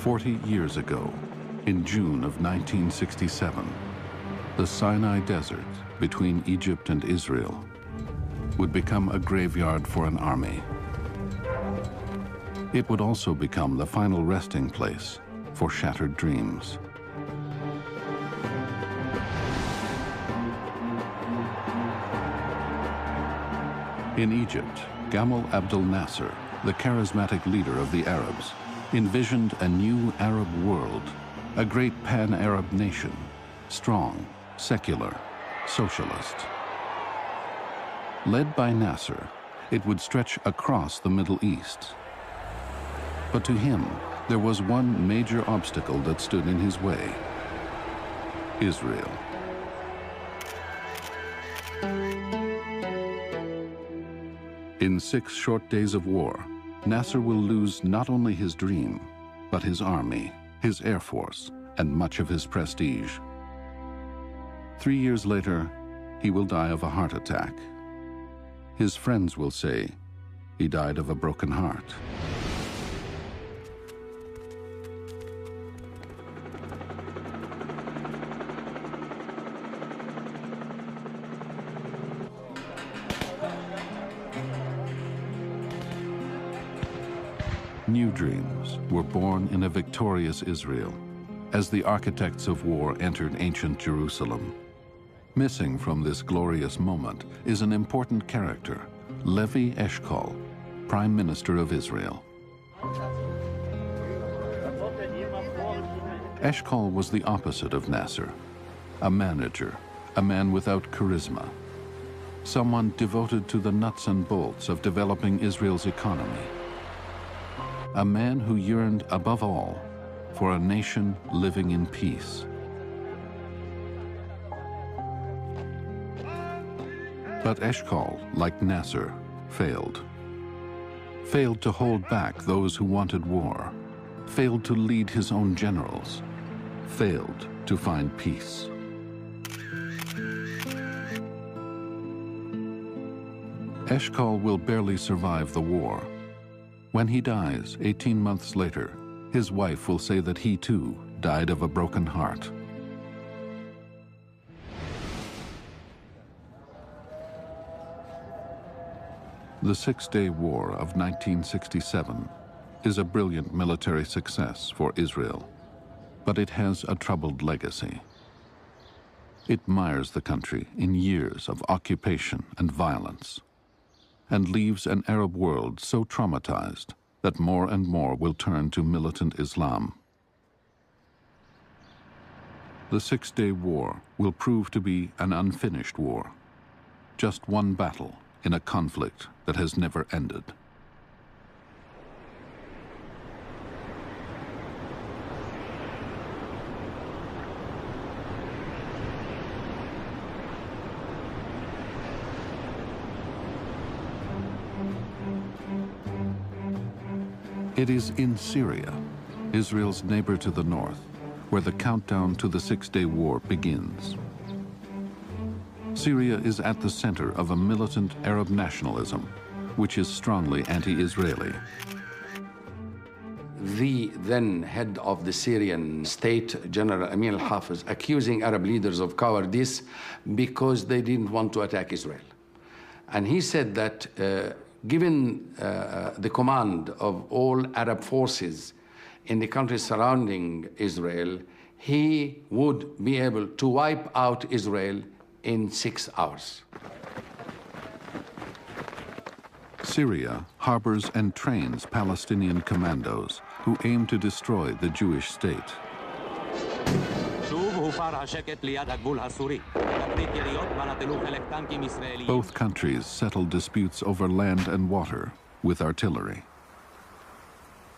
40 years ago, in June of 1967, the Sinai Desert between Egypt and Israel would become a graveyard for an army. It would also become the final resting place for shattered dreams. In Egypt, Gamal Abdel Nasser, the charismatic leader of the Arabs, envisioned a new Arab world, a great pan-Arab nation, strong, secular, socialist. Led by Nasser, it would stretch across the Middle East. But to him, there was one major obstacle that stood in his way: Israel. In 6 short days of war, Nasser will lose not only his dream, but his army, his air force, and much of his prestige. 3 years later, he will die of a heart attack. His friends will say he died of a broken heart. New dreams were born in a victorious Israel as the architects of war entered ancient Jerusalem. Missing from this glorious moment is an important character, Levi Eshkol, Prime Minister of Israel. Eshkol was the opposite of Nasser, a manager, a man without charisma, someone devoted to the nuts and bolts of developing Israel's economy. A man who yearned above all for a nation living in peace. But Eshkol, like Nasser, failed. Failed to hold back those who wanted war. Failed to lead his own generals. Failed to find peace. Eshkol will barely survive the war. When he dies 18 months later, his wife will say that he too died of a broken heart. The Six-Day War of 1967 is a brilliant military success for Israel, but it has a troubled legacy. It mires the country in years of occupation and violence, and leaves an Arab world so traumatized that more and more will turn to militant Islam. The Six-Day War will prove to be an unfinished war, just one battle in a conflict that has never ended. It is in Syria, Israel's neighbor to the north, where the countdown to the Six-Day War begins. Syria is at the center of a militant Arab nationalism, which is strongly anti-Israeli. The then head of the Syrian state, General Amin al-Hafiz, accusing Arab leaders of cowardice because they didn't want to attack Israel. And he said that given the command of all Arab forces in the countries surrounding Israel, he would be able to wipe out Israel in 6 hours. Syria harbors and trains Palestinian commandos who aim to destroy the Jewish state. Both countries settle disputes over land and water with artillery.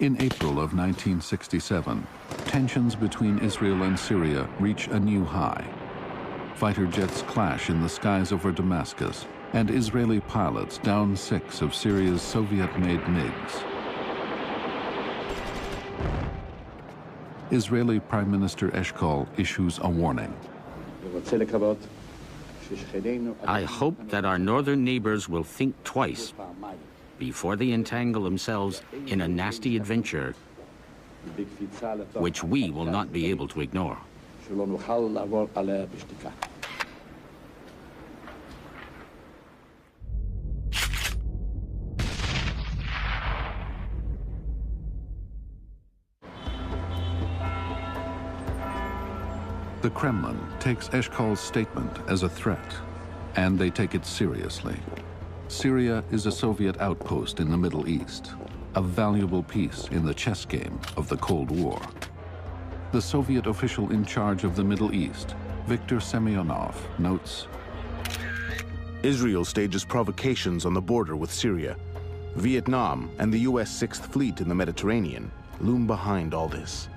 In April of 1967, tensions between Israel and Syria reach a new high. Fighter jets clash in the skies over Damascus, and Israeli pilots down 6 of Syria's Soviet-made MiGs. Israeli Prime Minister Eshkol issues a warning. I hope that our northern neighbors will think twice before they entangle themselves in a nasty adventure which we will not be able to ignore. The Kremlin takes Eshkol's statement as a threat, and they take it seriously. Syria is a Soviet outpost in the Middle East, a valuable piece in the chess game of the Cold War. The Soviet official in charge of the Middle East, Viktor Semyonov, notes, Israel stages provocations on the border with Syria. Vietnam and the U.S. Sixth Fleet in the Mediterranean loom behind all this.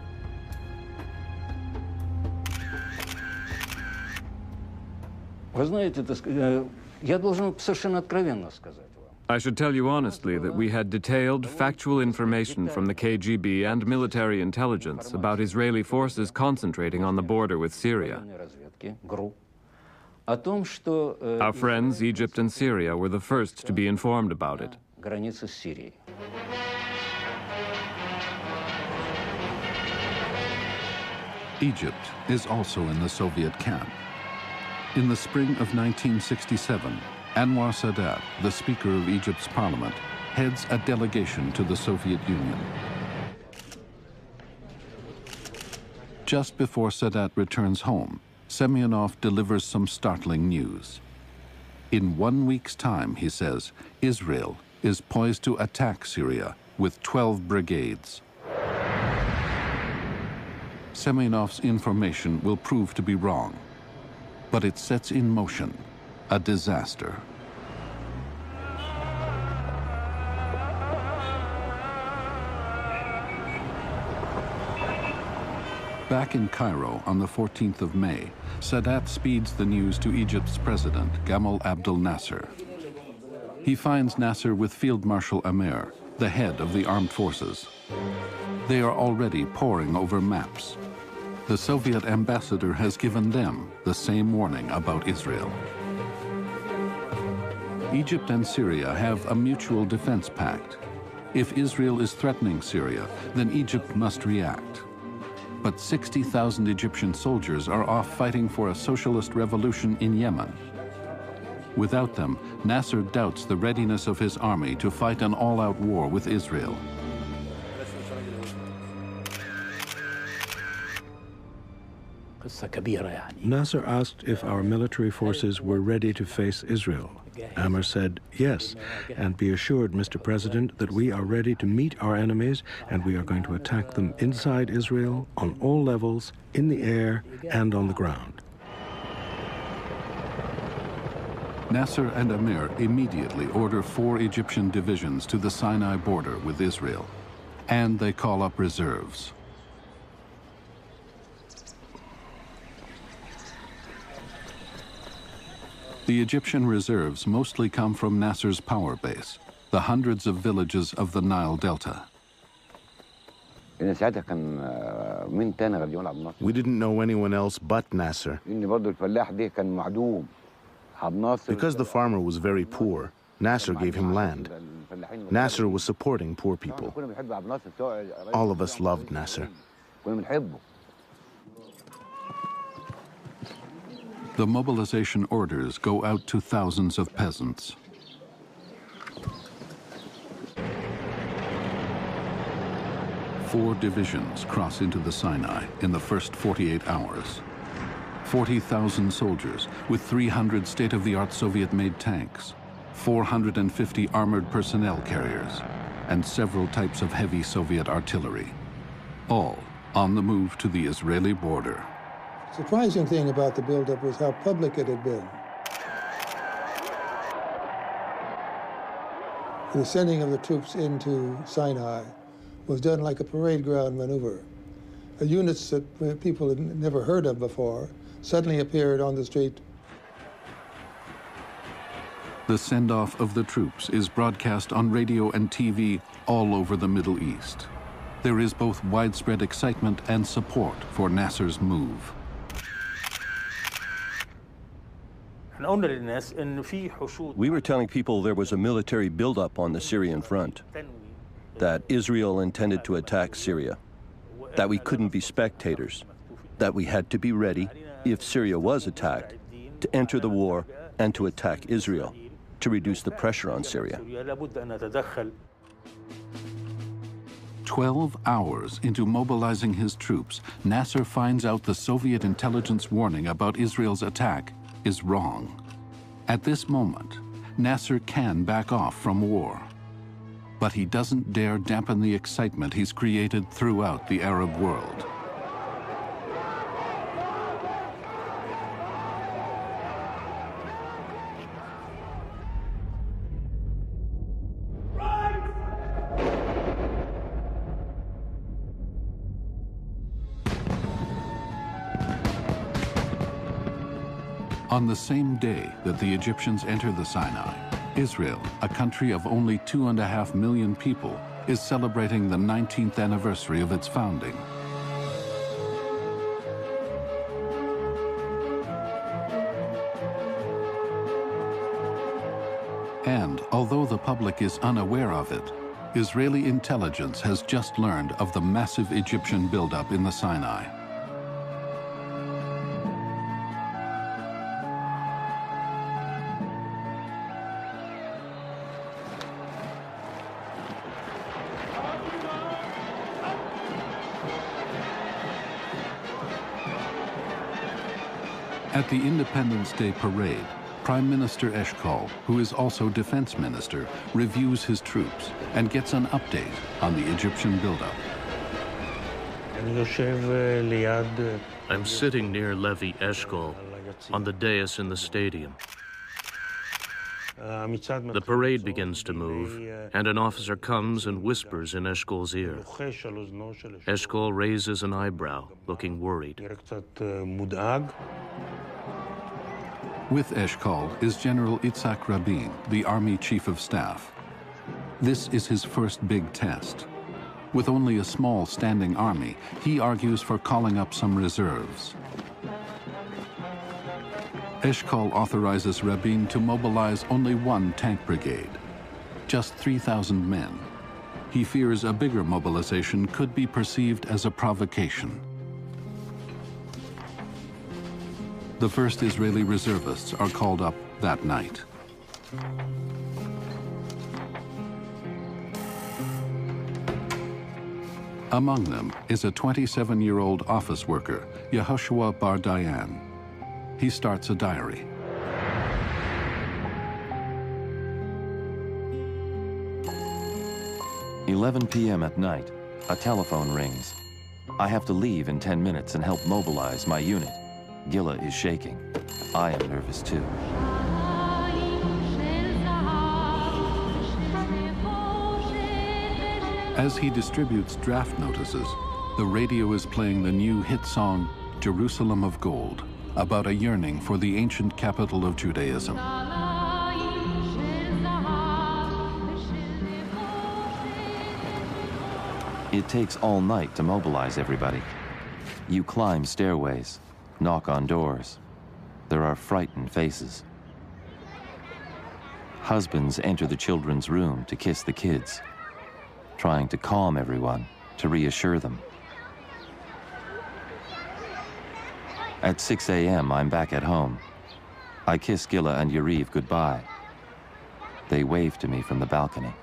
I should tell you honestly that we had detailed, factual information from the KGB and military intelligence about Israeli forces concentrating on the border with Syria. Our friends, Egypt and Syria, were the first to be informed about it. Egypt is also in the Soviet camp. In the spring of 1967, Anwar Sadat, the Speaker of Egypt's parliament, heads a delegation to the Soviet Union. Just before Sadat returns home, Semyonov delivers some startling news. In 1 week's time, he says, Israel is poised to attack Syria with 12 brigades. Semyonov's information will prove to be wrong, but it sets in motion a disaster. Back in Cairo on the 14th of May, Sadat speeds the news to Egypt's president, Gamal Abdel Nasser. He finds Nasser with Field Marshal Amer, the head of the armed forces. They are already poring over maps. The Soviet ambassador has given them the same warning about Israel. Egypt and Syria have a mutual defense pact. If Israel is threatening Syria, then Egypt must react. But 60,000 Egyptian soldiers are off fighting for a socialist revolution in Yemen. Without them, Nasser doubts the readiness of his army to fight an all-out war with Israel. Nasser asked if our military forces were ready to face Israel. Amer said, yes, and be assured, Mr. President, that we are ready to meet our enemies and we are going to attack them inside Israel, on all levels, in the air and on the ground. Nasser and Amer immediately order 4 Egyptian divisions to the Sinai border with Israel, and they call up reserves. The Egyptian reserves mostly come from Nasser's power base, the hundreds of villages of the Nile Delta. We didn't know anyone else but Nasser. Because the farmer was very poor, Nasser gave him land. Nasser was supporting poor people. All of us loved Nasser. The mobilization orders go out to thousands of peasants. Four divisions cross into the Sinai in the first 48 hours. 40,000 soldiers with 300 state-of-the-art Soviet-made tanks, 450 armored personnel carriers, and several types of heavy Soviet artillery, all on the move to the Israeli border. Surprising thing about the buildup was how public it had been. The sending of the troops into Sinai was done like a parade ground maneuver. Units that people had never heard of before suddenly appeared on the street. The send-off of the troops is broadcast on radio and TV all over the Middle East. There is both widespread excitement and support for Nasser's move. We were telling people there was a military buildup on the Syrian front, that Israel intended to attack Syria. that we couldn't be spectators, that we had to be ready, if Syria was attacked, to enter the war and to attack Israel, to reduce the pressure on Syria. 12 hours into mobilizing his troops, Nasser finds out the Soviet intelligence warning about Israel's attack is wrong. At this moment, Nasser can back off from war. But he doesn't dare dampen the excitement he's created throughout the Arab world. On the same day that the Egyptians enter the Sinai, Israel, a country of only 2.5 million people, is celebrating the 19th anniversary of its founding. And although the public is unaware of it, Israeli intelligence has just learned of the massive Egyptian buildup in the Sinai. At the Independence Day parade, Prime Minister Eshkol, who is also defense minister, reviews his troops and gets an update on the Egyptian buildup. I'm sitting near Levi Eshkol on the dais in the stadium. The parade begins to move, and an officer comes and whispers in Eshkol's ear. Eshkol raises an eyebrow, looking worried. With Eshkol is General Itzhak Rabin, the Army Chief of Staff. This is his first big test. With only a small standing army, he argues for calling up some reserves. Eshkol authorizes Rabin to mobilize only one tank brigade, just 3,000 men. He fears a bigger mobilization could be perceived as a provocation. The first Israeli reservists are called up that night. Among them is a 27-year-old office worker, Yehoshua Bar Dayan. He starts a diary. "11 p.m. at night, a telephone rings. I have to leave in 10 minutes and help mobilize my unit. Gila is shaking. I am nervous too." As he distributes draft notices, the radio is playing the new hit song, Jerusalem of Gold, about a yearning for the ancient capital of Judaism. It takes all night to mobilize everybody. You climb stairways, knock on doors. There are frightened faces. Husbands enter the children's room to kiss the kids, trying to calm everyone, to reassure them. At 6 a.m., I'm back at home. I kiss Gila and Yariv goodbye. They wave to me from the balcony.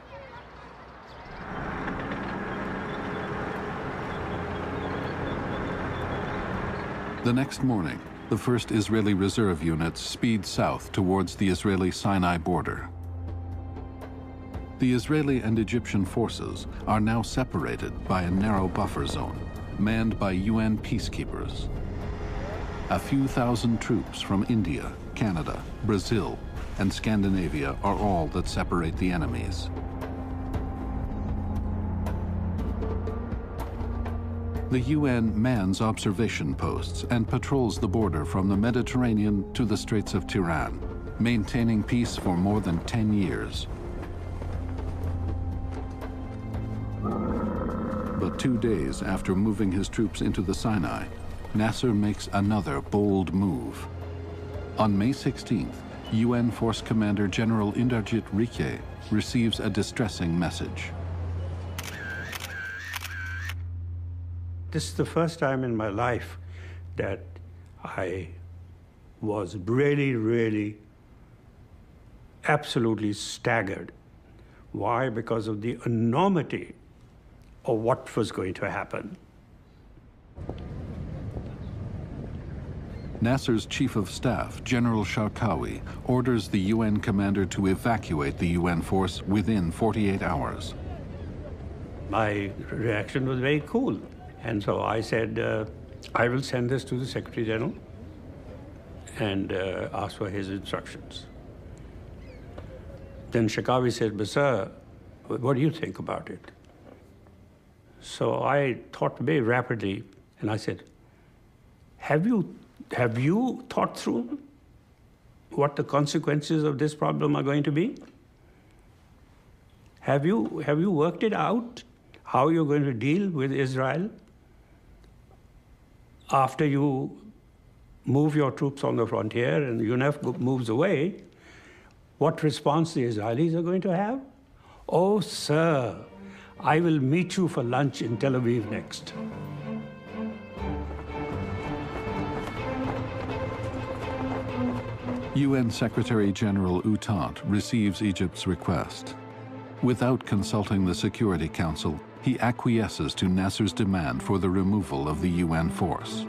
The next morning, the first Israeli reserve units speed south towards the Israeli Sinai border. The Israeli and Egyptian forces are now separated by a narrow buffer zone, manned by UN peacekeepers. A few thousand troops from India, Canada, Brazil, and Scandinavia are all that separate the enemies. The UN mans observation posts and patrols the border from the Mediterranean to the Straits of Tiran, maintaining peace for more than 10 years. But 2 days after moving his troops into the Sinai, Nasser makes another bold move. On May 16th, UN Force Commander General Inderjit Rike receives a distressing message. This is the first time in my life that I was really, really absolutely staggered. Why? Because of the enormity of what was going to happen. Nasser's chief of staff, General Sharkawi, orders the UN commander to evacuate the UN force within 48 hours. My reaction was very cool. And so I said, I will send this to the Secretary General and ask for his instructions. Then Sharkawi said, but sir, what do you think about it? So I thought very rapidly, and I said, have you thought through what the consequences of this problem are going to be? Have you worked it out, how you're going to deal with Israel after you move your troops on the frontier and UNF moves away? What response the Israelis are going to have? Oh, sir, I will meet you for lunch in Tel Aviv next. UN Secretary General U Thant receives Egypt's request. Without consulting the Security Council, he acquiesces to Nasser's demand for the removal of the UN force.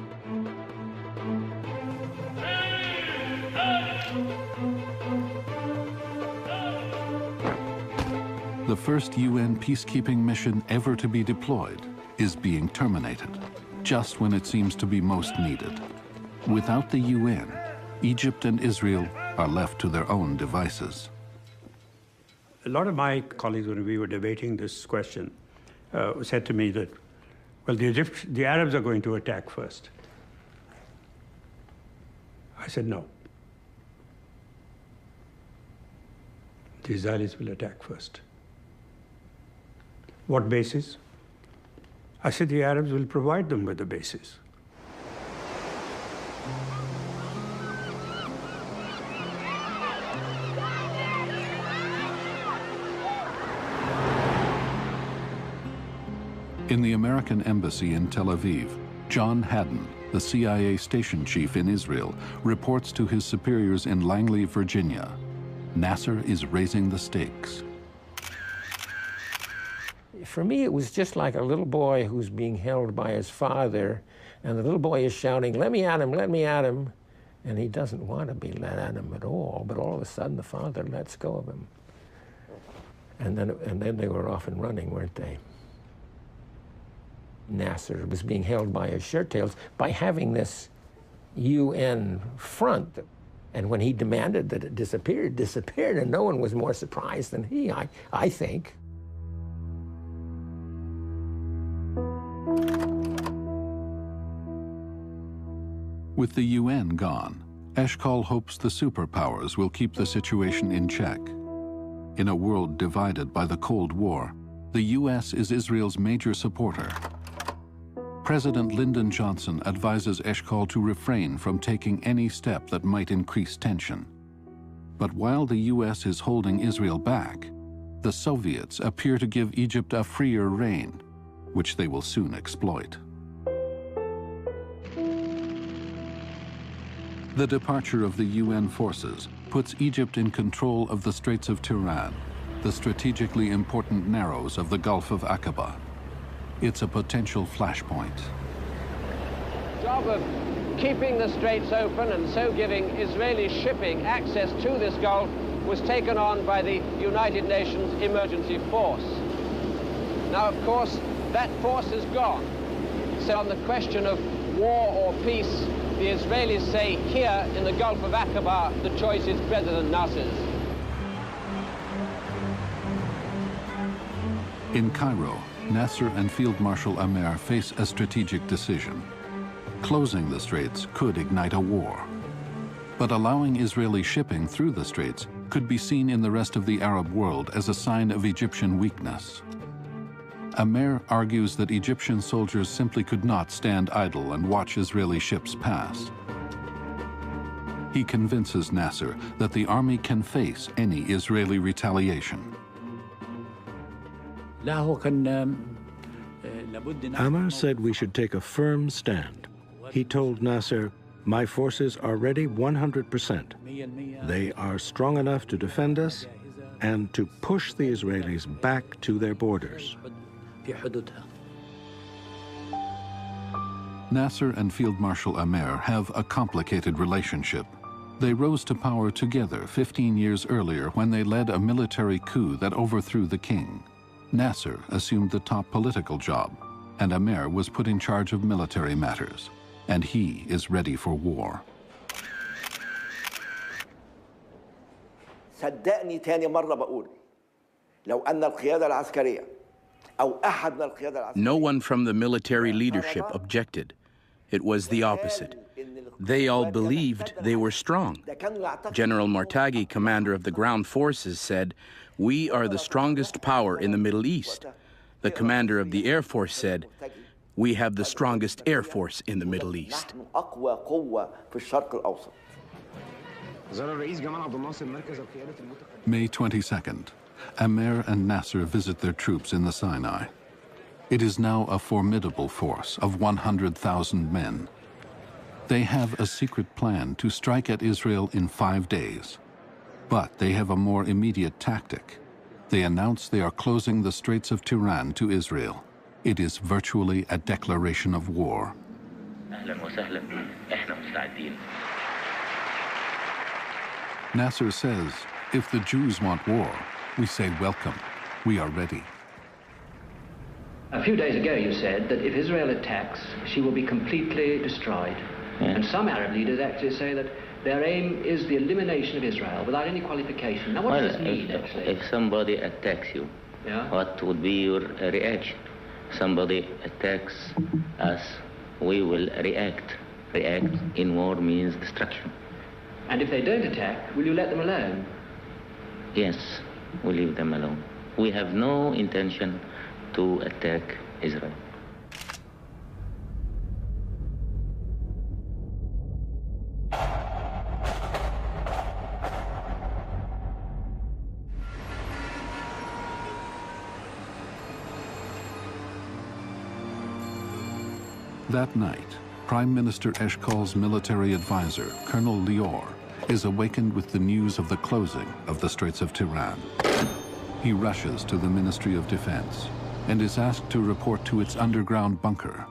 The first UN peacekeeping mission ever to be deployed is being terminated, just when it seems to be most needed. Without the UN, Egypt and Israel are left to their own devices. A lot of my colleagues, when we were debating this question, said to me that, well, the Arabs are going to attack first. I said, no. The Israelis will attack first. What basis? I said the Arabs will provide them with the basis. In the American embassy in Tel Aviv, John Haddon, the CIA station chief in Israel, reports to his superiors in Langley, Virginia. Nasser is raising the stakes. For me, it was just like a little boy who's being held by his father, and the little boy is shouting, let me at him, let me at him. And he doesn't want to be let at him at all, but all of a sudden the father lets go of him. And then they were off and running, weren't they? Nasser was being held by his shirt tails by having this UN front. And when he demanded that it disappeared, it disappeared, and no one was more surprised than he, I think. With the UN gone, Eshkol hopes the superpowers will keep the situation in check. In a world divided by the Cold War, the US is Israel's major supporter. President Lyndon Johnson advises Eshkol to refrain from taking any step that might increase tension. But while the US is holding Israel back, the Soviets appear to give Egypt a freer rein, which they will soon exploit. The departure of the UN forces puts Egypt in control of the Straits of Tiran, the strategically important narrows of the Gulf of Aqaba. It's a potential flashpoint. The job of keeping the straits open and so giving Israeli shipping access to this Gulf was taken on by the United Nations Emergency Force. Now, of course, that force is gone. So on the question of war or peace, the Israelis say here in the Gulf of Aqaba, the choice is President Nasser's. In Cairo, Nasser and Field Marshal Amer face a strategic decision. Closing the straits could ignite a war. But allowing Israeli shipping through the straits could be seen in the rest of the Arab world as a sign of Egyptian weakness. Amer argues that Egyptian soldiers simply could not stand idle and watch Israeli ships pass. He convinces Nasser that the army can face any Israeli retaliation. لا هو كان Ammar said we should take a firm stand. He told Nasser, "My forces are ready 100%. They are strong enough to defend us and to push the Israelis back to their borders." Nasser and Field Marshal Ammar have a complicated relationship. They rose to power together 15 years earlier when they led a military coup that overthrew the king. Nasser assumed the top political job, and Ammar was put in charge of military matters. And he is ready for war. صدقني تاني مرة بقول لو أن القيادة العسكرية أو أحد من القيادة العسكرية. No one from the military leadership objected. It was the opposite. They all believed they were strong. General Martaghi, commander of the ground forces, said, "We are the strongest power in the Middle East." The commander of the Air Force said, "We have the strongest Air Force in the Middle East." May 22nd, Ammar and Nasser visit their troops in the Sinai. It is now a formidable force of 100,000 men. They have a secret plan to strike at Israel in 5 days. But they have a more immediate tactic. They announce they are closing the Straits of Tiran to Israel. It is virtually a declaration of war. Nasser says, if the Jews want war, we say welcome. We are ready. A few days ago you said that if Israel attacks, she will be completely destroyed. And some Arab leaders actually say that their aim is the elimination of Israel without any qualification. Now what does this mean, actually? If somebody attacks you, what would be your reaction? Somebody attacks us, we will react. React in war means destruction. And if they don't attack, will you let them alone? Yes, we leave them alone. We have no intention to attack Israel. That night, Prime Minister Eshkol's military advisor, Colonel Lior, is awakened with the news of the closing of the Straits of Tiran. He rushes to the Ministry of Defense and is asked to report to its underground bunker,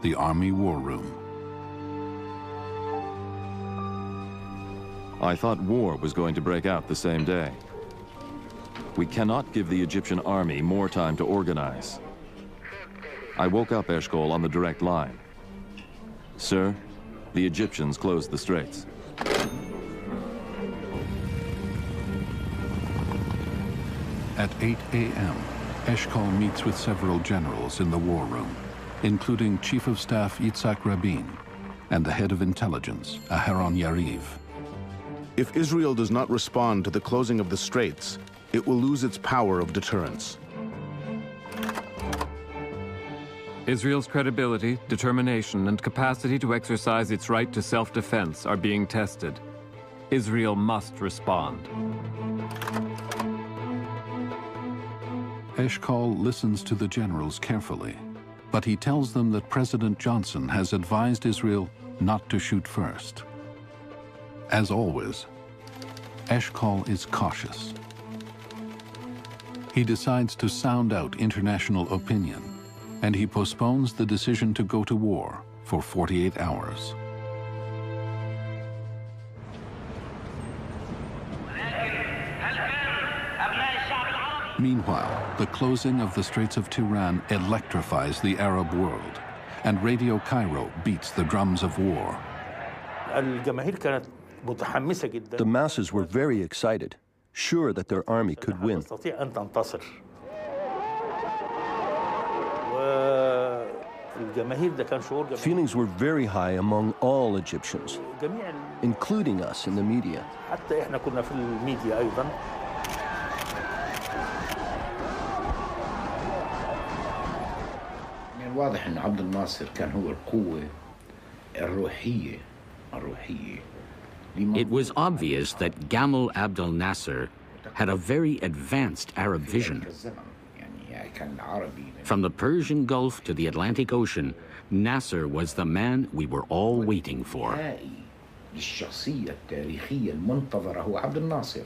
the Army War Room. I thought war was going to break out the same day. We cannot give the Egyptian army more time to organize. I woke up Eshkol on the direct line. Sir, the Egyptians closed the straits. At 8 a.m., Eshkol meets with several generals in the war room, including Chief of Staff Yitzhak Rabin and the head of intelligence, Aharon Yariv. If Israel does not respond to the closing of the straits, it will lose its power of deterrence. Israel's credibility, determination, and capacity to exercise its right to self-defense are being tested. Israel must respond. Eshkol listens to the generals carefully, but he tells them that President Johnson has advised Israel not to shoot first. As always, Eshkol is cautious. He decides to sound out international opinion, and he postpones the decision to go to war for 48 hours. Meanwhile, the closing of the Straits of Tiran electrifies the Arab world, and Radio Cairo beats the drums of war. The masses were very excited, sure that their army could win. Feelings were very high among all Egyptians, including us in the media. واضح ان عبد الناصر كان هو القوة الروحية. It was obvious that Gamal Abdel Nasser had a very advanced Arab vision. From the Persian Gulf to the Atlantic Ocean, Nasser was the man we were all waiting for. للشخصية التاريخية المنتظرة هو عبد الناصر.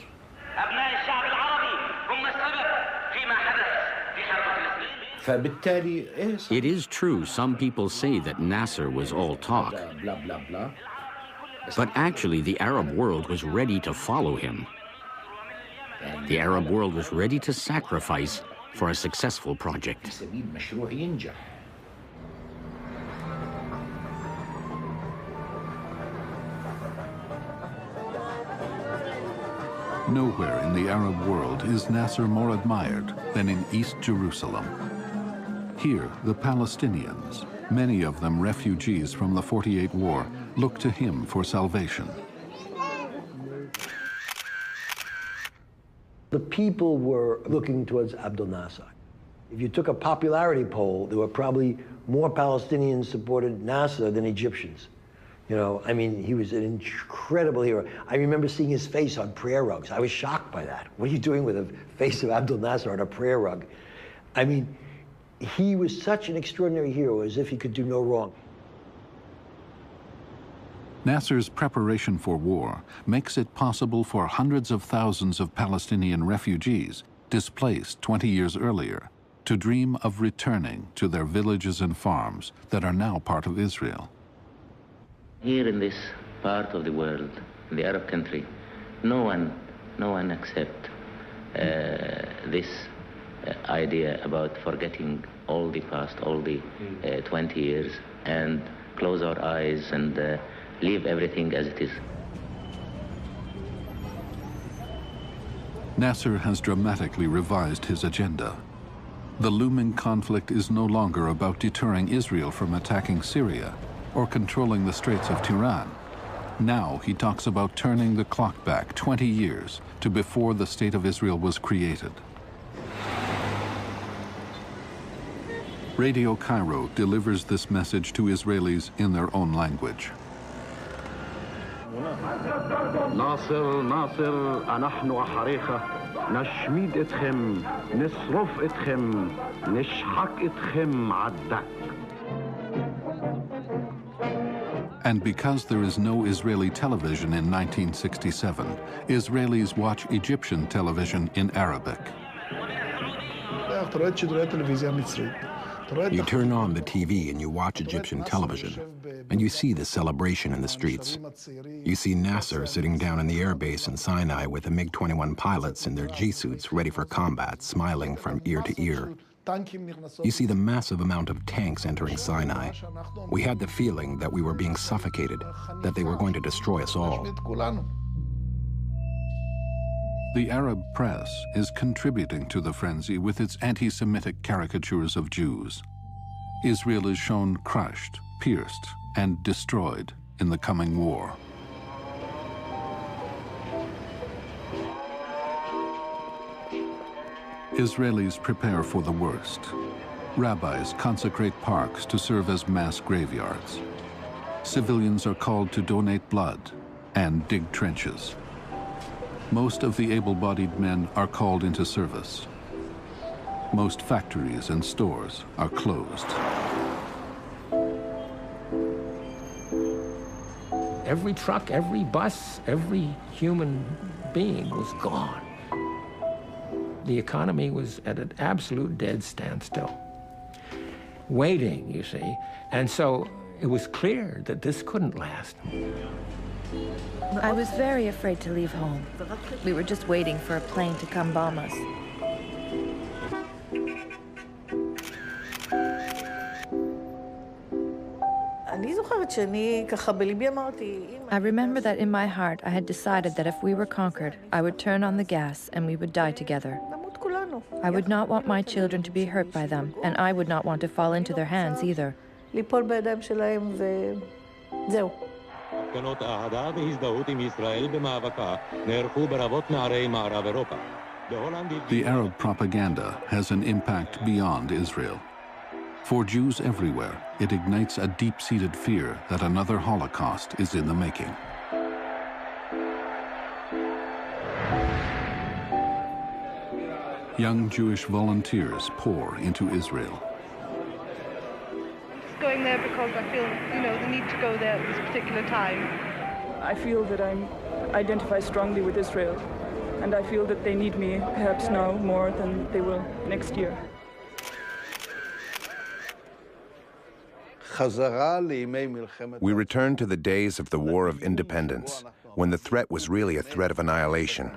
أبناء الشعب العربي هم السبب فيما حدث في حرب فلسطين. فبالتالي It is true some people say that Nasser was all talk. But actually the Arab world was ready to follow him. The Arab world was ready to sacrifice for a successful project. Nowhere in the Arab world is Nasser more admired than in East Jerusalem. Here, the Palestinians, many of them refugees from the 48 war, look to him for salvation. The people were looking towards Abdel Nasser. If you took a popularity poll, there were probably more Palestinians supported Nasser than Egyptians. You know, I mean, he was an incredible hero. I remember seeing his face on prayer rugs. I was shocked by that. What are you doing with the face of Abdel Nasser on a prayer rug? I mean, he was such an extraordinary hero, as if he could do no wrong. Nasser's preparation for war makes it possible for hundreds of thousands of Palestinian refugees displaced 20 years earlier to dream of returning to their villages and farms that are now part of Israel. Here in this part of the world, the Arab country, no one accepts this idea about forgetting all the past, all the 20 years, and close our eyes and leave everything as it is. Nasser has dramatically revised his agenda. The looming conflict is no longer about deterring Israel from attacking Syria or controlling the Straits of Tiran. Now he talks about turning the clock back 20 years to before the State of Israel was created. Radio Cairo delivers this message to Israelis in their own language. ناصر ناصر أنحن أحريخة نشميد إتخم نصرف إتخم نشحك إتخم عدك. And because there is no Israeli television in 1967, Israelis watch Egyptian television in Arabic. You turn on the TV and you watch Egyptian television, and you see the celebration in the streets. You see Nasser sitting down in the airbase in Sinai with the MiG-21 pilots in their G-suits ready for combat, smiling from ear to ear. You see the massive amount of tanks entering Sinai. We had the feeling that we were being suffocated, that they were going to destroy us all. The Arab press is contributing to the frenzy with its anti-Semitic caricatures of Jews. Israel is shown crushed, pierced, and destroyed in the coming war. Israelis prepare for the worst. Rabbis consecrate parks to serve as mass graveyards. Civilians are called to donate blood and dig trenches. Most of the able-bodied men are called into service. Most factories and stores are closed. Every truck, every bus, every human being was gone. The economy was at an absolute dead standstill, waiting, you see. And so it was clear that this couldn't last. I was very afraid to leave home. We were just waiting for a plane to come bomb us. I remember that in my heart I had decided that if we were conquered, I would turn on the gas and we would die together. I would not want my children to be hurt by them, and I would not want to fall into their hands either. The Arab propaganda has an impact beyond Israel. For Jews everywhere, it ignites a deep-seated fear that another Holocaust is in the making. young Jewish volunteers pour into Israel. Going there because I feel, the need to go there at this particular time. I feel that I identify strongly with Israel, and I feel that they need me perhaps now more than they will next year. We return to the days of the War of Independence, when the threat was really a threat of annihilation.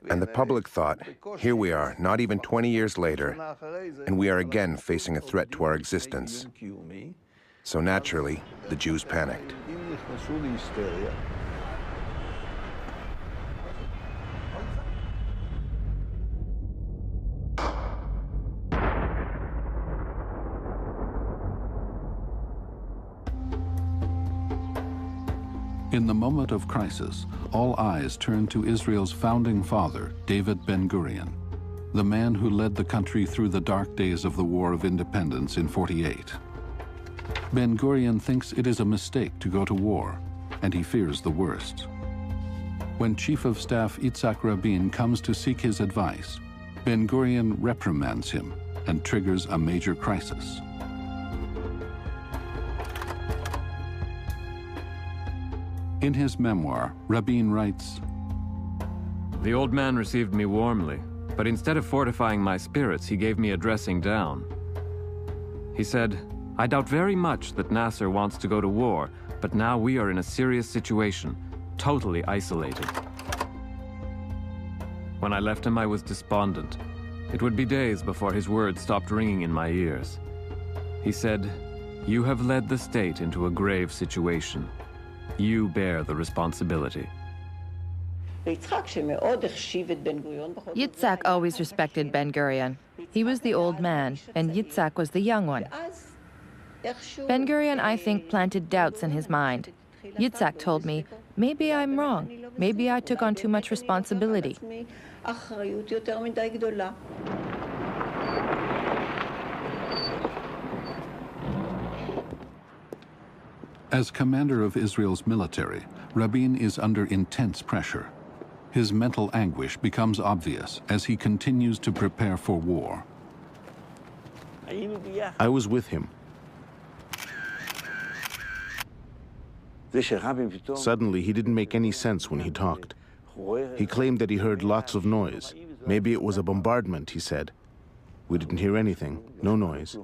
And the public thought, here we are, not even 20 years later, and we are again facing a threat to our existence. So naturally, the Jews panicked. In the moment of crisis, all eyes turned to Israel's founding father, David Ben-Gurion, the man who led the country through the dark days of the War of Independence in '48. Ben-Gurion thinks it is a mistake to go to war, and he fears the worst. When Chief of Staff Yitzhak Rabin comes to seek his advice, Ben-Gurion reprimands him and triggers a major crisis. In his memoir, Rabin writes, "The old man received me warmly, but instead of fortifying my spirits, he gave me a dressing down. He said, 'I doubt very much that Nasser wants to go to war, but now we are in a serious situation, totally isolated.' When I left him, I was despondent. It would be days before his words stopped ringing in my ears. He said, 'You have led the state into a grave situation. You bear the responsibility.'" Yitzhak always respected Ben-Gurion. He was the old man, and Yitzhak was the young one. Ben-Gurion, I think, planted doubts in his mind. Yitzhak told me, maybe I'm wrong. Maybe I took on too much responsibility. As commander of Israel's military, Rabin is under intense pressure. His mental anguish becomes obvious as he continues to prepare for war. I was with him. Suddenly, he didn't make any sense when he talked. He claimed that he heard lots of noise. Maybe it was a bombardment, he said. We didn't hear anything, no noise.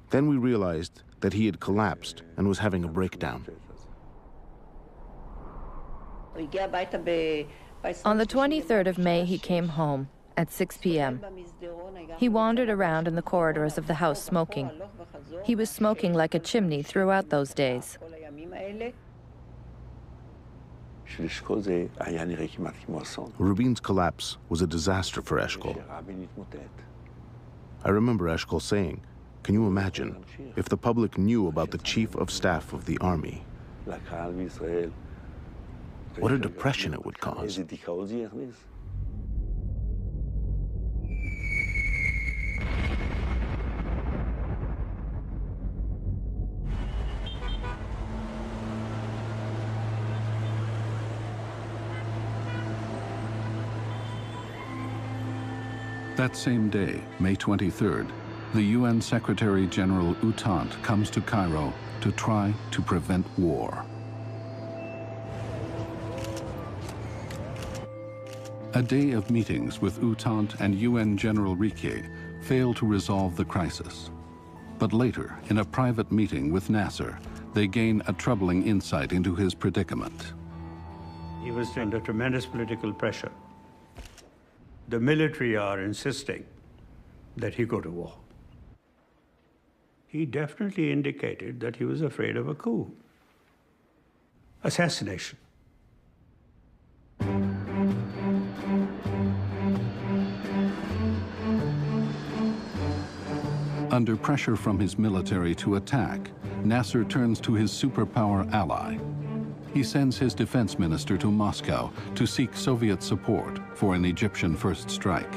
Then we realized that he had collapsed and was having a breakdown. On the 23rd of May, he came home at 6 p.m. He wandered around in the corridors of the house smoking. He was smoking like a chimney throughout those days. Rabin's collapse was a disaster for Eshkol. I remember Eshkol saying, "Can you imagine if the public knew about the Chief of Staff of the Army? What a depression it would cause." That same day, May 23rd, the UN Secretary General U Thant comes to Cairo to try to prevent war. A day of meetings with U Thant and UN General Riquet fail to resolve the crisis. But later, in a private meeting with Nasser, they gain a troubling insight into his predicament. He was under tremendous political pressure. The military are insisting that he go to war. He definitely indicated that he was afraid of a coup, assassination. Under pressure from his military to attack, Nasser turns to his superpower ally. He sends his defense minister to Moscow to seek Soviet support for an Egyptian first strike.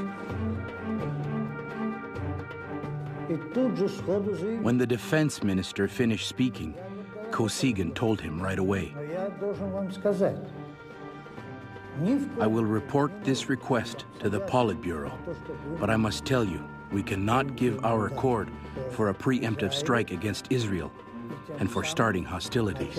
When the defense minister finished speaking, Kosygin told him right away, I will report this request to the Politburo, but I must tell you, we cannot give our accord for a preemptive strike against Israel and for starting hostilities.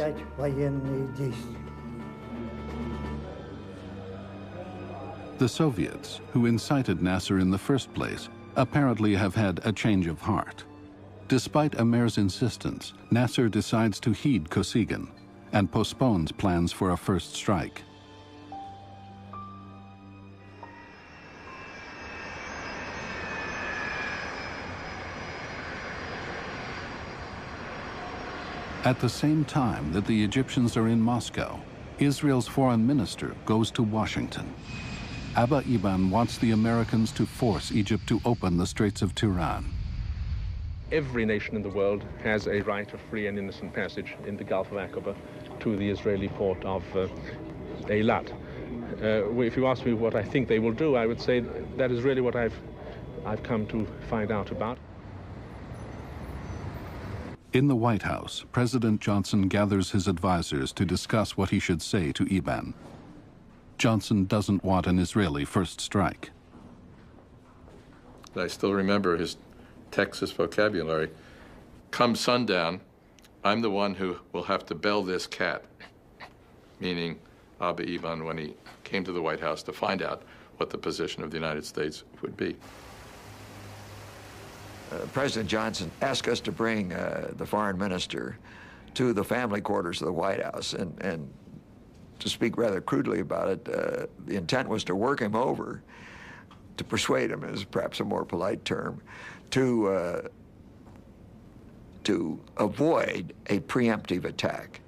The Soviets, who incited Nasser in the first place, apparently have had a change of heart. Despite Amer's insistence, Nasser decides to heed Kosygin and postpones plans for a first strike. At the same time that the Egyptians are in Moscow, Israel's foreign minister goes to Washington. Abba Eban wants the Americans to force Egypt to open the Straits of Tiran. Every nation in the world has a right of free and innocent passage in the Gulf of Aqaba to the Israeli port of Eilat. If you ask me what I think they will do, I would say that is really what I've come to find out about. In the White House, President Johnson gathers his advisors to discuss what he should say to Eban. Johnson doesn't want an Israeli first strike. I still remember his Texas vocabulary. Come sundown, I'm the one who will have to bell this cat, meaning Abba Eban when he came to the White House to find out what the position of the United States would be. President Johnson asked us to bring the foreign minister to the family quarters of the White House, and to speak rather crudely about it, the intent was to work him over, to persuade him is perhaps a more polite term, to avoid a preemptive attack.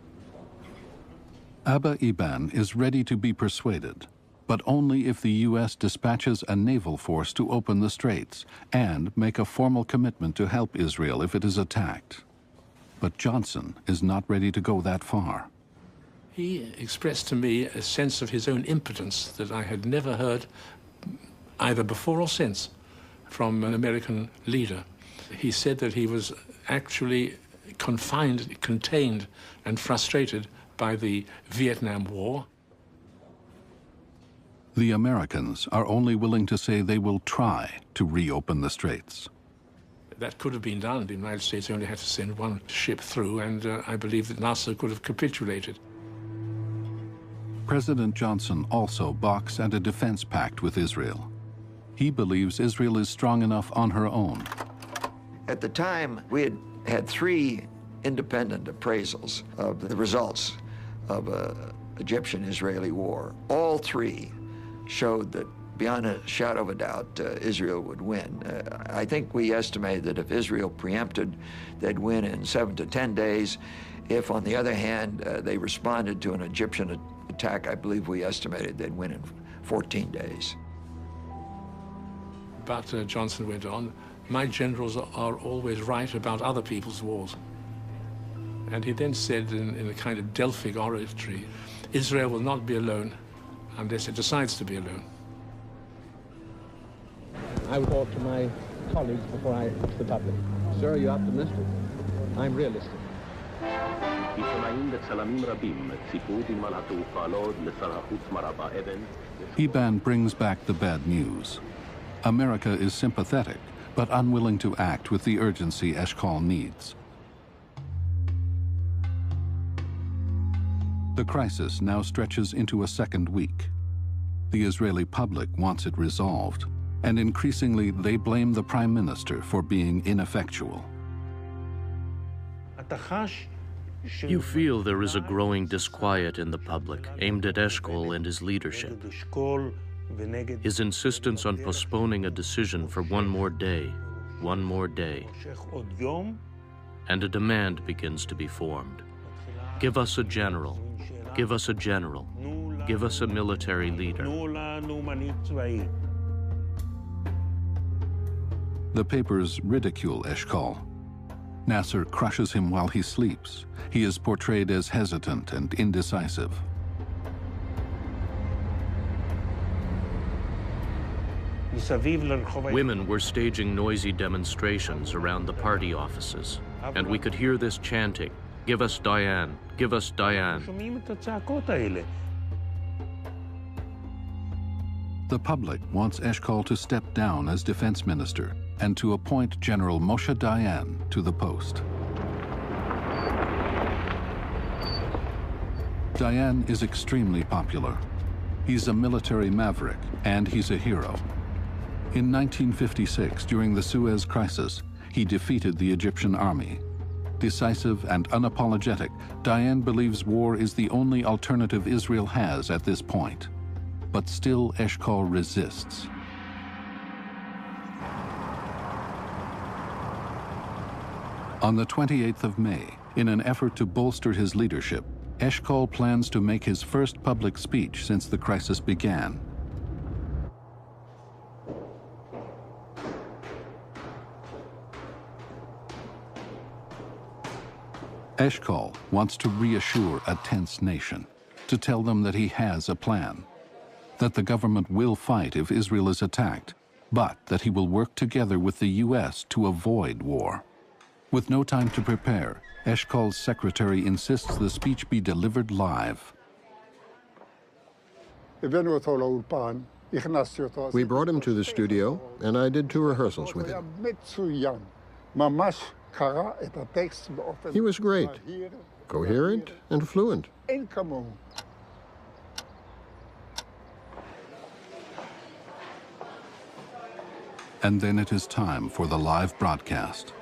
Abba Eban is ready to be persuaded, but only if the U.S. dispatches a naval force to open the straits and make a formal commitment to help Israel if it is attacked. But Johnson is not ready to go that far. He expressed to me a sense of his own impotence that I had never heard either before or since from an American leader. He said that he was actually confined, contained, and frustrated by the Vietnam War. The Americans are only willing to say they will try to reopen the straits. That could have been done. The United States only had to send one ship through, and I believe that Nasser could have capitulated. President Johnson also balks at a defense pact with Israel. He believes Israel is strong enough on her own. At the time, we had 3 independent appraisals of the results of the Egyptian-Israeli war. All 3 showed that, beyond a shadow of a doubt, Israel would win. I think we estimated that if Israel preempted, they'd win in 7 to 10 days. If, on the other hand, they responded to an Egyptian attack, I believe we estimated they'd win in 14 days. But Johnson went on, my generals are always right about other people's wars. And he then said in a kind of Delphic oratory, Israel will not be alone unless it decides to be alone. I would talk to my colleagues before I to the public. Sir, are you optimistic? I'm realistic. Eban brings back the bad news. America is sympathetic, but unwilling to act with the urgency Eshkol needs. The crisis now stretches into a second week. The Israeli public wants it resolved, and increasingly they blame the prime minister for being ineffectual. You feel there is a growing disquiet in the public aimed at Eshkol and his leadership. His insistence on postponing a decision for one more day, and a demand begins to be formed. Give us a general. Give us a general. Give us a military leader. The papers ridicule Eshkol. Nasser crushes him while he sleeps. He is portrayed as hesitant and indecisive. Women were staging noisy demonstrations around the party offices, and we could hear this chanting, "Give us Diane, give us Diane." The public wants Eshkol to step down as defense minister and to appoint General Moshe Dayan to the post. Dayan is extremely popular. He's a military maverick, and he's a hero. In 1956, during the Suez Crisis, he defeated the Egyptian army. Decisive and unapologetic, Dayan believes war is the only alternative Israel has at this point. But still, Eshkol resists. On the 28th of May, in an effort to bolster his leadership, Eshkol plans to make his first public speech since the crisis began. Eshkol wants to reassure a tense nation, to tell them that he has a plan, that the government will fight if Israel is attacked, but that he will work together with the U.S. to avoid war. With no time to prepare, Eshkol's secretary insists the speech be delivered live. We brought him to the studio, and I did 2 rehearsals with him. He was great, coherent and fluent. And then it is time for the live broadcast.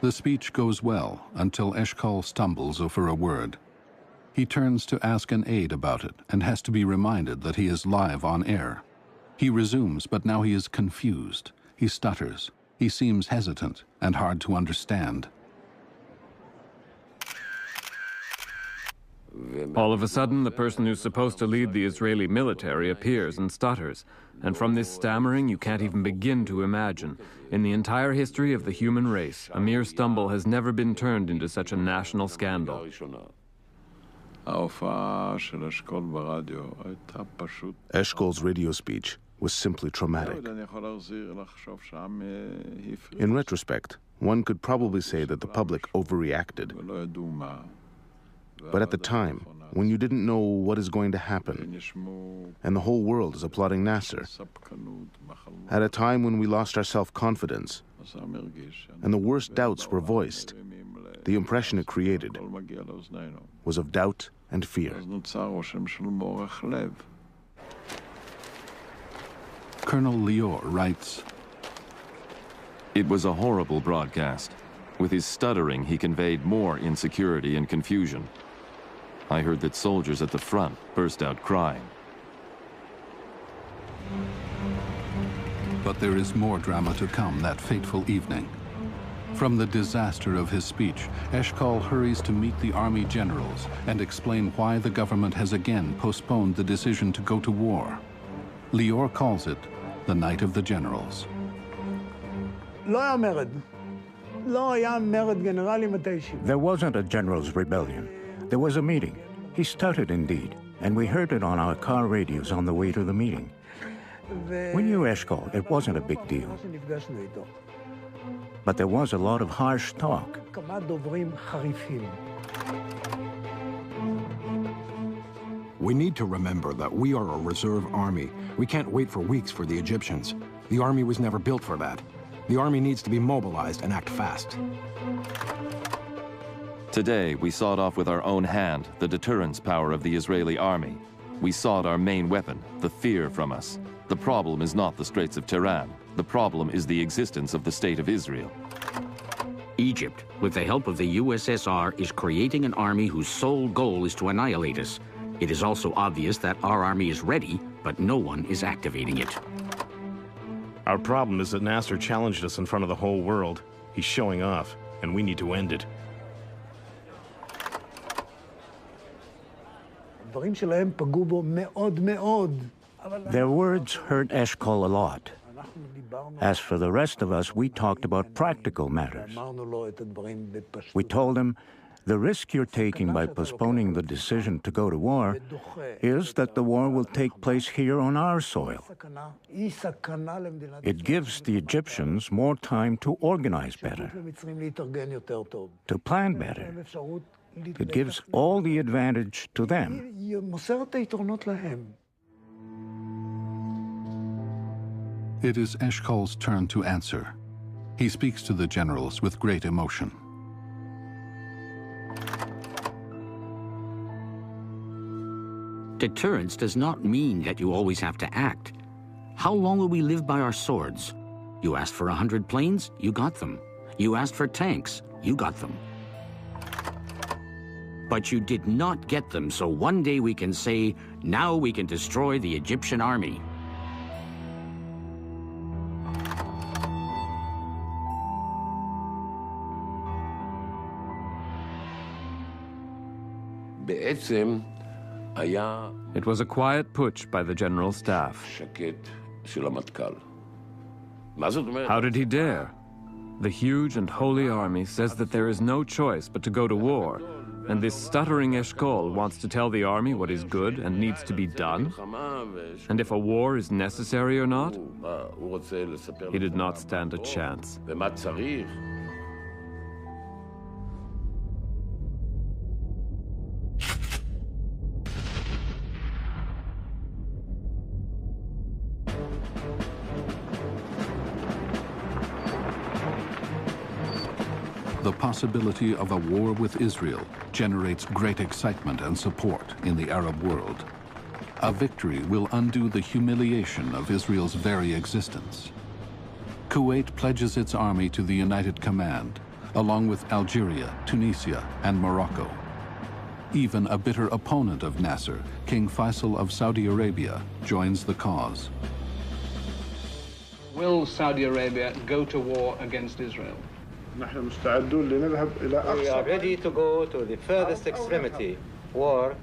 The speech goes well until Eshkol stumbles over a word. He turns to ask an aide about it and has to be reminded that he is live on air. He resumes, but now he is confused. He stutters. He seems hesitant and hard to understand. All of a sudden, the person who's supposed to lead the Israeli military appears and stutters. And from this stammering, you can't even begin to imagine. In the entire history of the human race, a mere stumble has never been turned into such a national scandal. Eshkol's radio speech was simply traumatic. In retrospect, one could probably say that the public overreacted. But at the time, when you didn't know what is going to happen, and the whole world is applauding Nasser, at a time when we lost our self-confidence, and the worst doubts were voiced, the impression it created was of doubt and fear. Colonel Lior writes, "It was a horrible broadcast. With his stuttering, he conveyed more insecurity and confusion. I heard that soldiers at the front burst out crying." But there is more drama to come that fateful evening. From the disaster of his speech, Eshkol hurries to meet the army generals and explain why the government has again postponed the decision to go to war. Lior calls it the Night of the Generals. There wasn't a general's rebellion. There was a meeting. He stuttered indeed, and we heard it on our car radios on the way to the meeting. We knew Eshkol. It wasn't a big deal. But there was a lot of harsh talk. We need to remember that we are a reserve army. We can't wait for weeks for the Egyptians. The army was never built for that. The army needs to be mobilized and act fast. Today, we sawed off with our own hand the deterrence power of the Israeli army. We sawed our main weapon, the fear, from us. The problem is not the Straits of Tiran. The problem is the existence of the State of Israel. Egypt, with the help of the USSR, is creating an army whose sole goal is to annihilate us. It is also obvious that our army is ready, but no one is activating it. Our problem is that Nasser challenged us in front of the whole world. He's showing off, and we need to end it. Their words hurt Eshkol a lot. As for the rest of us, we talked about practical matters. We told him The risk you're taking by postponing the decision to go to war is that the war will take place here on our soil. It gives the Egyptians more time to organize better, to plan better. It gives all the advantage to them. It is Eshkol's turn to answer. He speaks to the generals with great emotion. Deterrence does not mean that you always have to act. How long will we live by our swords? You asked for 100 planes, you got them. You asked for tanks, you got them. But you did not get them, so one day we can say, now we can destroy the Egyptian army. It was a quiet putsch by the general staff. How did he dare? The huge and holy army says that there is no choice but to go to war, and this stuttering Eshkol wants to tell the army what is good and needs to be done? And if a war is necessary or not? He did not stand a chance. The possibility of a war with Israel generates great excitement and support in the Arab world. A victory will undo the humiliation of Israel's very existence. Kuwait pledges its army to the United Command, along with Algeria, Tunisia, and Morocco. Even a bitter opponent of Nasser, King Faisal of Saudi Arabia, joins the cause. Will Saudi Arabia go to war against Israel? We are ready to go to the furthest extremity, war.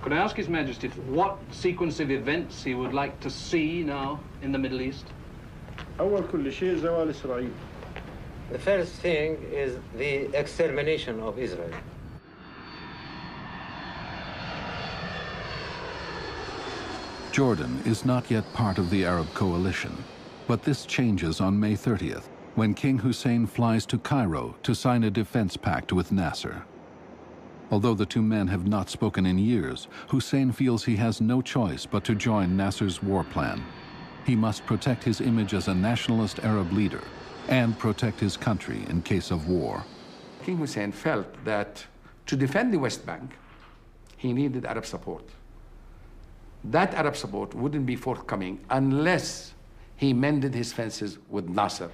Could I ask His Majesty what sequence of events he would like to see now in the Middle East? The first thing is the extermination of Israel. Jordan is not yet part of the Arab coalition, but this changes on May 30th, when King Hussein flies to Cairo to sign a defense pact with Nasser. Although the two men have not spoken in years, Hussein feels he has no choice but to join Nasser's war plan. He must protect his image as a nationalist Arab leader and protect his country in case of war. King Hussein felt that to defend the West Bank, he needed Arab support. That Arab support wouldn't be forthcoming unless he mended his fences with Nasser,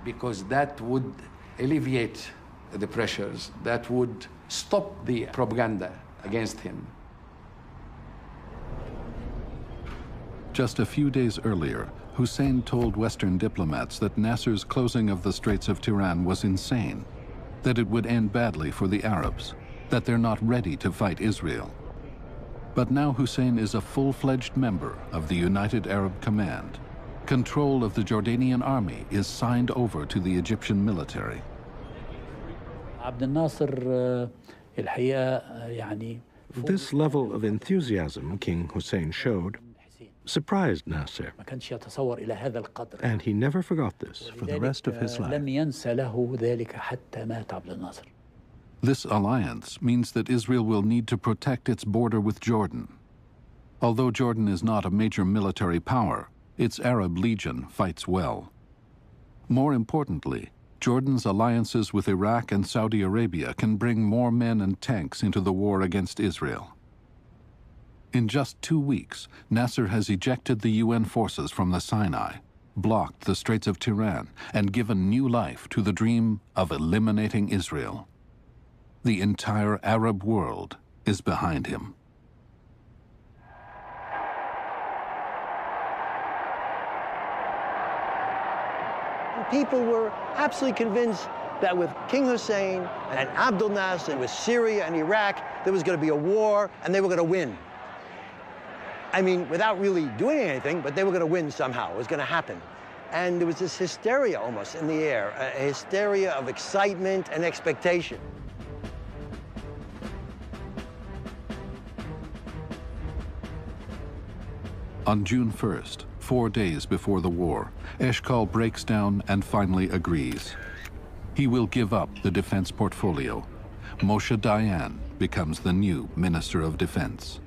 because that would alleviate the pressures, that would stop the propaganda against him. Just a few days earlier, Hussein told Western diplomats that Nasser's closing of the Straits of Tiran was insane, that it would end badly for the Arabs, that they're not ready to fight Israel. But now Hussein is a full-fledged member of the United Arab Command. Control of the Jordanian army is signed over to the Egyptian military. This level of enthusiasm King Hussein showed surprised Nasser, and he never forgot this for the rest of his life. This alliance means that Israel will need to protect its border with Jordan. Although Jordan is not a major military power, its Arab Legion fights well. More importantly, Jordan's alliances with Iraq and Saudi Arabia can bring more men and tanks into the war against Israel. In just 2 weeks, Nasser has ejected the UN forces from the Sinai, blocked the Straits of Tiran, and given new life to the dream of eliminating Israel. The entire Arab world is behind him. People were absolutely convinced that with King Hussein and Abdel Nasser, with Syria and Iraq, there was going to be a war and they were going to win. I mean, without really doing anything, but they were going to win somehow. It was going to happen. And there was this hysteria almost in the air, a hysteria of excitement and expectation. On June 1st, 4 days before the war, Eshkol breaks down and finally agrees. He will give up the defense portfolio. Moshe Dayan becomes the new Minister of Defense.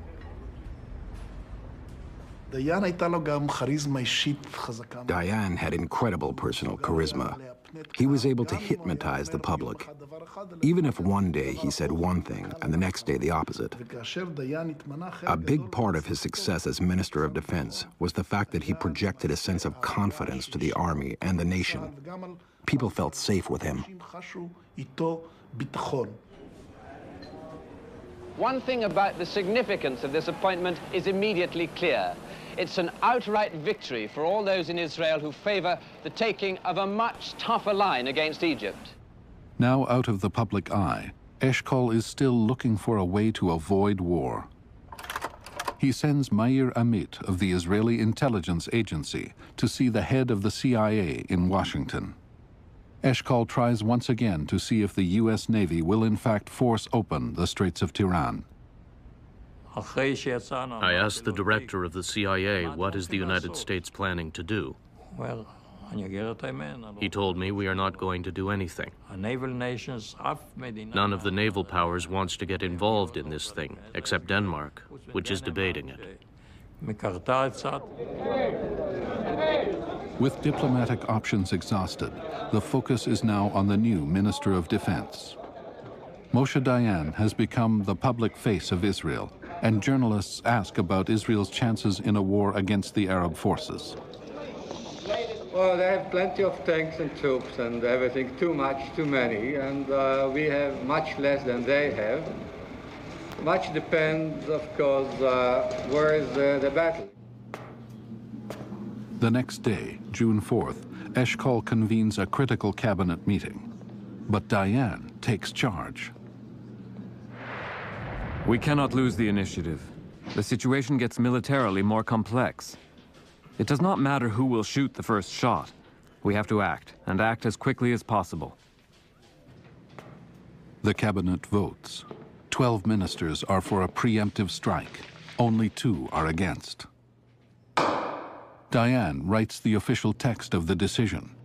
Dayan had incredible personal charisma. He was able to hypnotize the public. Even if one day he said one thing and the next day the opposite. A big part of his success as Minister of Defense was the fact that he projected a sense of confidence to the army and the nation. People felt safe with him. One thing about the significance of this appointment is immediately clear. It's an outright victory for all those in Israel who favor the taking of a much tougher line against Egypt. Now out of the public eye, Eshkol is still looking for a way to avoid war. He sends Meir Amit of the Israeli Intelligence Agency to see the head of the CIA in Washington. Eshkol tries once again to see if the U.S. Navy will in fact force open the Straits of Tiran. I asked the director of the CIA, what is the United States planning to do? Well, he told me we are not going to do anything. None of the naval powers wants to get involved in this thing, except Denmark, which is debating it. With diplomatic options exhausted, the focus is now on the new Minister of Defense. Moshe Dayan has become the public face of Israel, and journalists ask about Israel's chances in a war against the Arab forces. Well, they have plenty of tanks and troops and everything, too much, too many, and we have much less than they have. Much depends, of course, where is the battle. The next day, June 4th, Eshkol convenes a critical cabinet meeting. But Dayan takes charge. We cannot lose the initiative. The situation gets militarily more complex. It does not matter who will shoot the first shot. We have to act, and act as quickly as possible. The cabinet votes. 12 ministers are for a preemptive strike. Only 2 are against. Dayan writes the official text of the decision.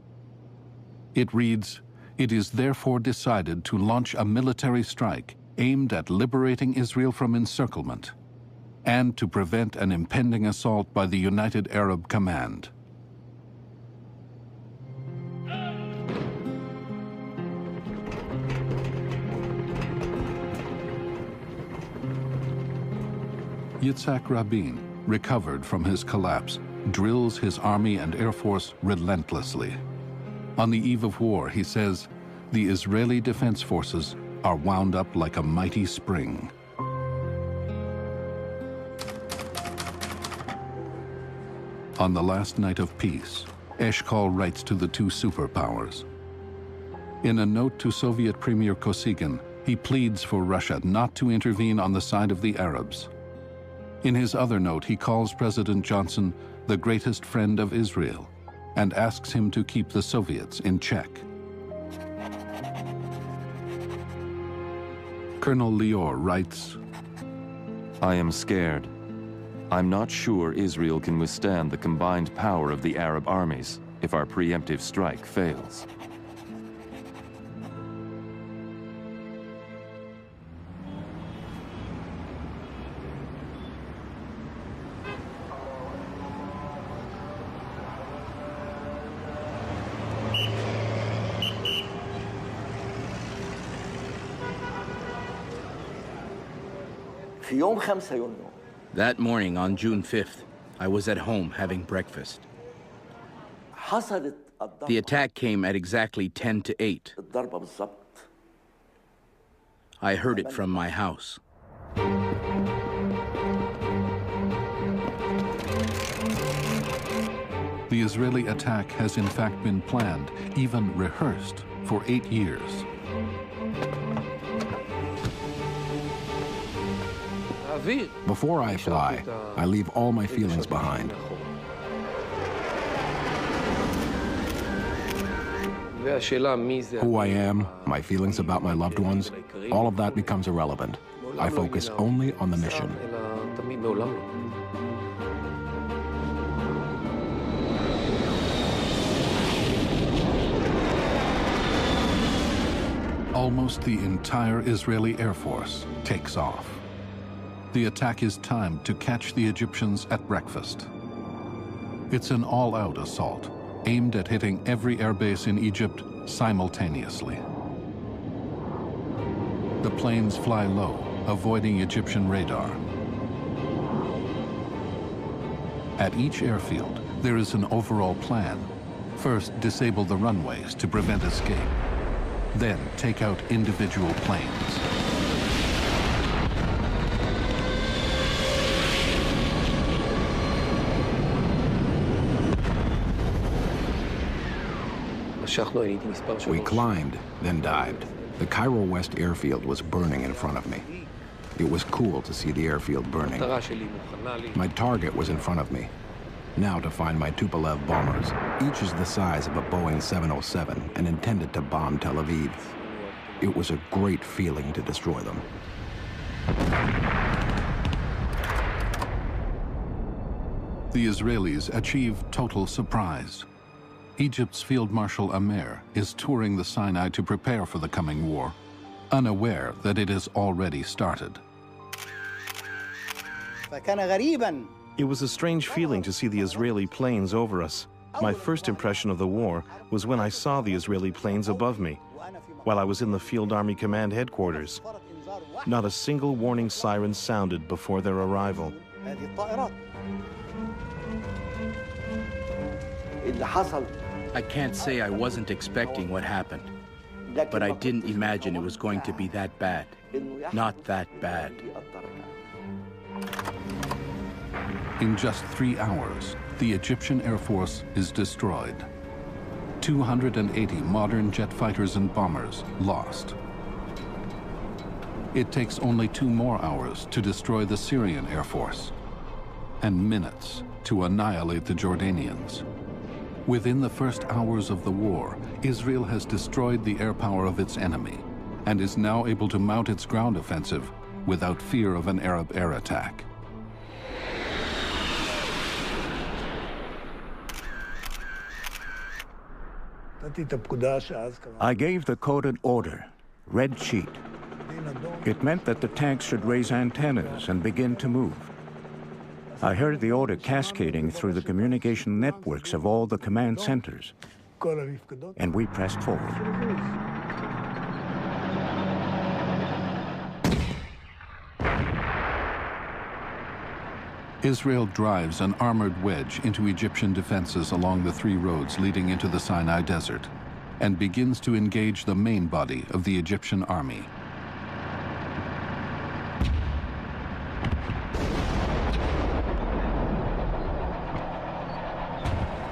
It reads, "It is therefore decided to launch a military strike aimed at liberating Israel from encirclement and to prevent an impending assault by the United Arab Command." Yitzhak Rabin, recovered from his collapse, drills his army and air force relentlessly. On the eve of war, he says, the Israeli Defense Forces are wound up like a mighty spring. On the last night of peace, Eshkol writes to the 2 superpowers. In a note to Soviet Premier Kosygin, he pleads for Russia not to intervene on the side of the Arabs. In his other note, he calls President Johnson the greatest friend of Israel and asks him to keep the Soviets in check. Colonel Lior writes, I am scared. I'm not sure Israel can withstand the combined power of the Arab armies if our preemptive strike fails. That morning on June 5th, I was at home having breakfast. The attack came at exactly 10 to 8. I heard it from my house. The Israeli attack has in fact been planned, even rehearsed, for 8 years. Before I fly, I leave all my feelings behind. Who I am, my feelings about my loved ones, all of that becomes irrelevant. I focus only on the mission. Almost the entire Israeli Air Force takes off. The attack is timed to catch the Egyptians at breakfast. It's an all-out assault, aimed at hitting every airbase in Egypt simultaneously. The planes fly low, avoiding Egyptian radar. At each airfield, there is an overall plan. First, disable the runways to prevent escape. Then, take out individual planes. We climbed, then dived. The Cairo West airfield was burning in front of me. It was cool to see the airfield burning. My target was in front of me. Now to find my Tupolev bombers. Each is the size of a Boeing 707 and intended to bomb Tel Aviv. It was a great feeling to destroy them. The Israelis achieve total surprise. Egypt's Field Marshal Amer is touring the Sinai to prepare for the coming war, unaware that it has already started. It was a strange feeling to see the Israeli planes over us. My first impression of the war was when I saw the Israeli planes above me, while I was in the Field Army Command headquarters. Not a single warning siren sounded before their arrival. I can't say I wasn't expecting what happened, but I didn't imagine it was going to be that bad. Not that bad. In just 3 hours, the Egyptian Air Force is destroyed. 280 modern jet fighters and bombers lost. It takes only 2 more hours to destroy the Syrian Air Force, and minutes to annihilate the Jordanians. Within the first hours of the war, Israel has destroyed the air power of its enemy and is now able to mount its ground offensive without fear of an Arab air attack. I gave the coded order, red sheet. It meant that the tanks should raise antennas and begin to move. I heard the order cascading through the communication networks of all the command centers, and we pressed forward. Israel drives an armored wedge into Egyptian defenses along the 3 roads leading into the Sinai Desert and begins to engage the main body of the Egyptian army.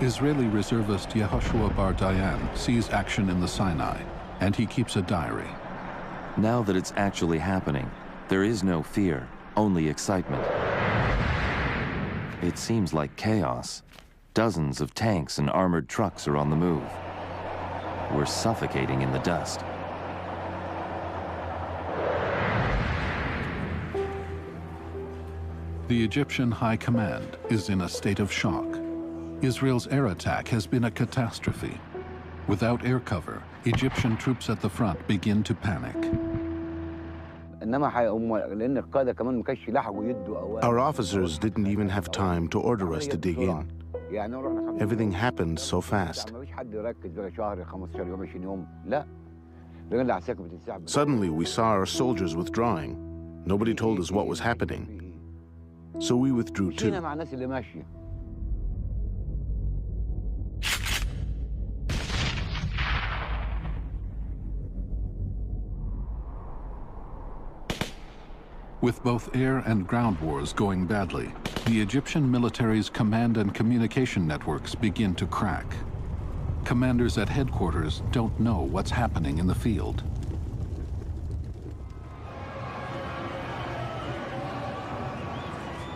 Israeli reservist Yehoshua Bar Dayan sees action in the Sinai, and he keeps a diary. Now that it's actually happening, there is no fear, only excitement. It seems like chaos. Dozens of tanks and armored trucks are on the move. We're suffocating in the dust. The Egyptian High Command is in a state of shock. Israel's air attack has been a catastrophe. Without air cover, Egyptian troops at the front begin to panic. Our officers didn't even have time to order us to dig in. Everything happened so fast. Suddenly, we saw our soldiers withdrawing. Nobody told us what was happening. So we withdrew too. With both air and ground wars going badly, the Egyptian military's command and communication networks begin to crack. Commanders at headquarters don't know what's happening in the field.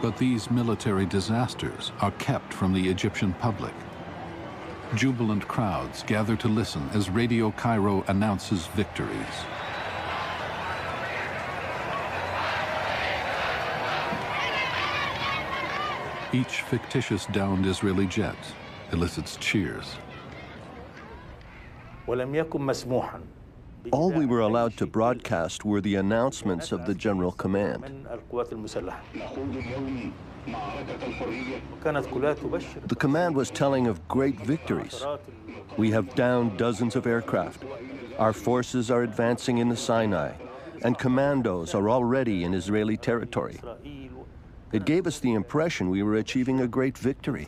But these military disasters are kept from the Egyptian public. Jubilant crowds gather to listen as Radio Cairo announces victories. Each fictitious downed Israeli jet elicits cheers. All we were allowed to broadcast were the announcements of the General Command. The command was telling of great victories. We have downed dozens of aircraft. Our forces are advancing in the Sinai, and commandos are already in Israeli territory. It gave us the impression we were achieving a great victory.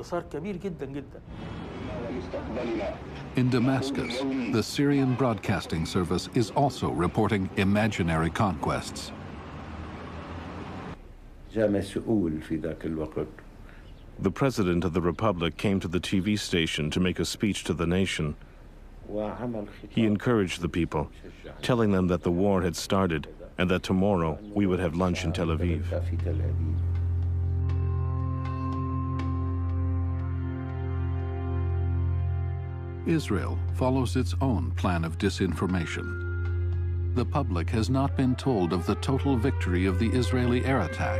In Damascus, the Syrian Broadcasting Service is also reporting imaginary conquests. The President of the Republic came to the TV station to make a speech to the nation. He encouraged the people, telling them that the war had started and that tomorrow we would have lunch in Tel Aviv. Israel follows its own plan of disinformation. The public has not been told of the total victory of the Israeli air attack.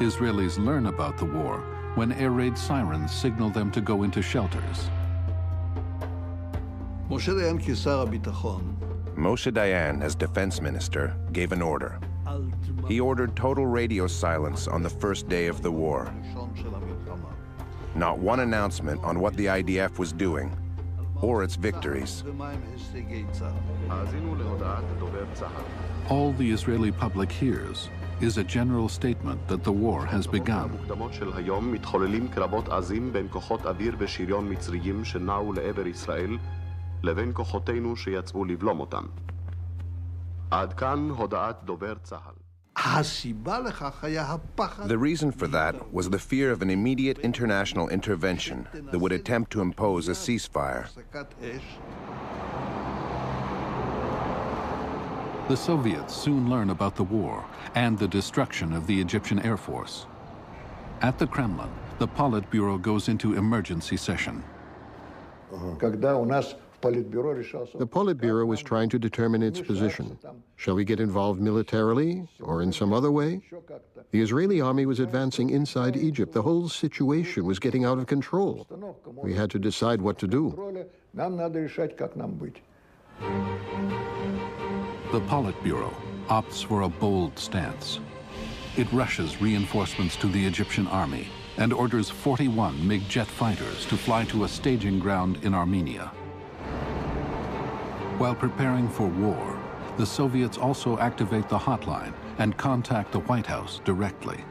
Israelis learn about the war when air raid sirens signal them to go into shelters. Moshe Dayan, as defense minister, gave an order. He ordered total radio silence on the first day of the war. Not one announcement on what the IDF was doing or its victories. All the Israeli public hears is a general statement that the war has begun. The reason for that was the fear of an immediate international intervention that would attempt to impose a ceasefire. The Soviets soon learn about the war and the destruction of the Egyptian Air Force. At the Kremlin, the Politburo goes into emergency session. The Politburo was trying to determine its position. Shall we get involved militarily or in some other way? The Israeli army was advancing inside Egypt. The whole situation was getting out of control. We had to decide what to do. The Politburo opts for a bold stance. It rushes reinforcements to the Egyptian army and orders 41 MiG jet fighters to fly to a staging ground in Armenia. While preparing for war, the Soviets also activate the hotline and contact the White House directly.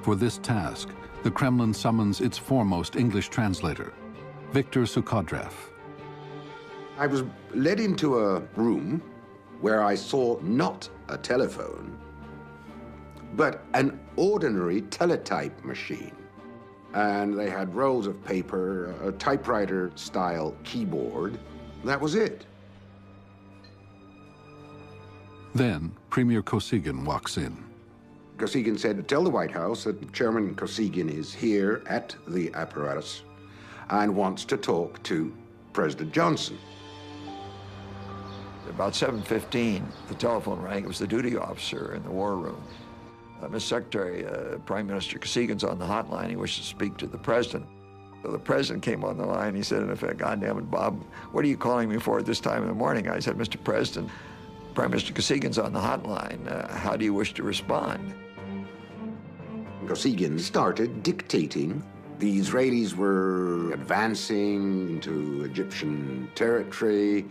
For this task, the Kremlin summons its foremost English translator, Viktor Sukhodrev. I was led into a room where I saw not a telephone, but an ordinary teletype machine. And they had rolls of paper, a typewriter-style keyboard. That was it. Then Premier Kosygin walks in. Kosygin said, tell the White House that Chairman Kosygin is here at the apparatus and wants to talk to President Johnson. About 7:15, the telephone rang. It was the duty officer in the war room. Mr. Secretary, Prime Minister Kosygin on the hotline. He wishes to speak to the president. So the president came on the line. He said, in effect, God damn it, Bob, what are you calling me for at this time in the morning? I said, Mr. President, Prime Minister Kosygin on the hotline. How do you wish to respond? Kosygin started dictating. The Israelis were advancing into Egyptian territory,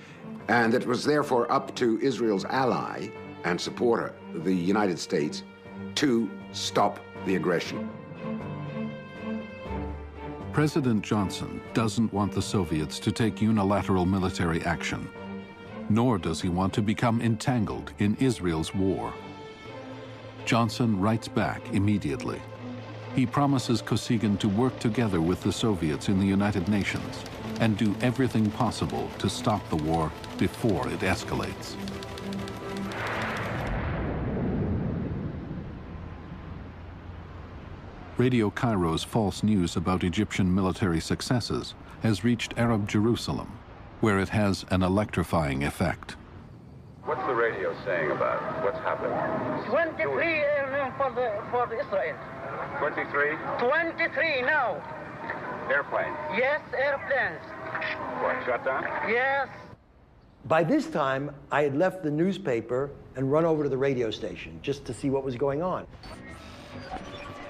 and it was therefore up to Israel's ally and supporter, the United States, to stop the aggression. President Johnson doesn't want the Soviets to take unilateral military action, nor does he want to become entangled in Israel's war. Johnson writes back immediately. He promises Kosygin to work together with the Soviets in the United Nations and do everything possible to stop the war before it escalates. Radio Cairo's false news about Egyptian military successes has reached Arab Jerusalem, where it has an electrifying effect. What's the radio saying about it? What's happening? 23 airmen for Israel. 23? 23 now. Airplanes? Yes, airplanes. What, shut down? Yes. By this time, I had left the newspaper and run over to the radio station just to see what was going on.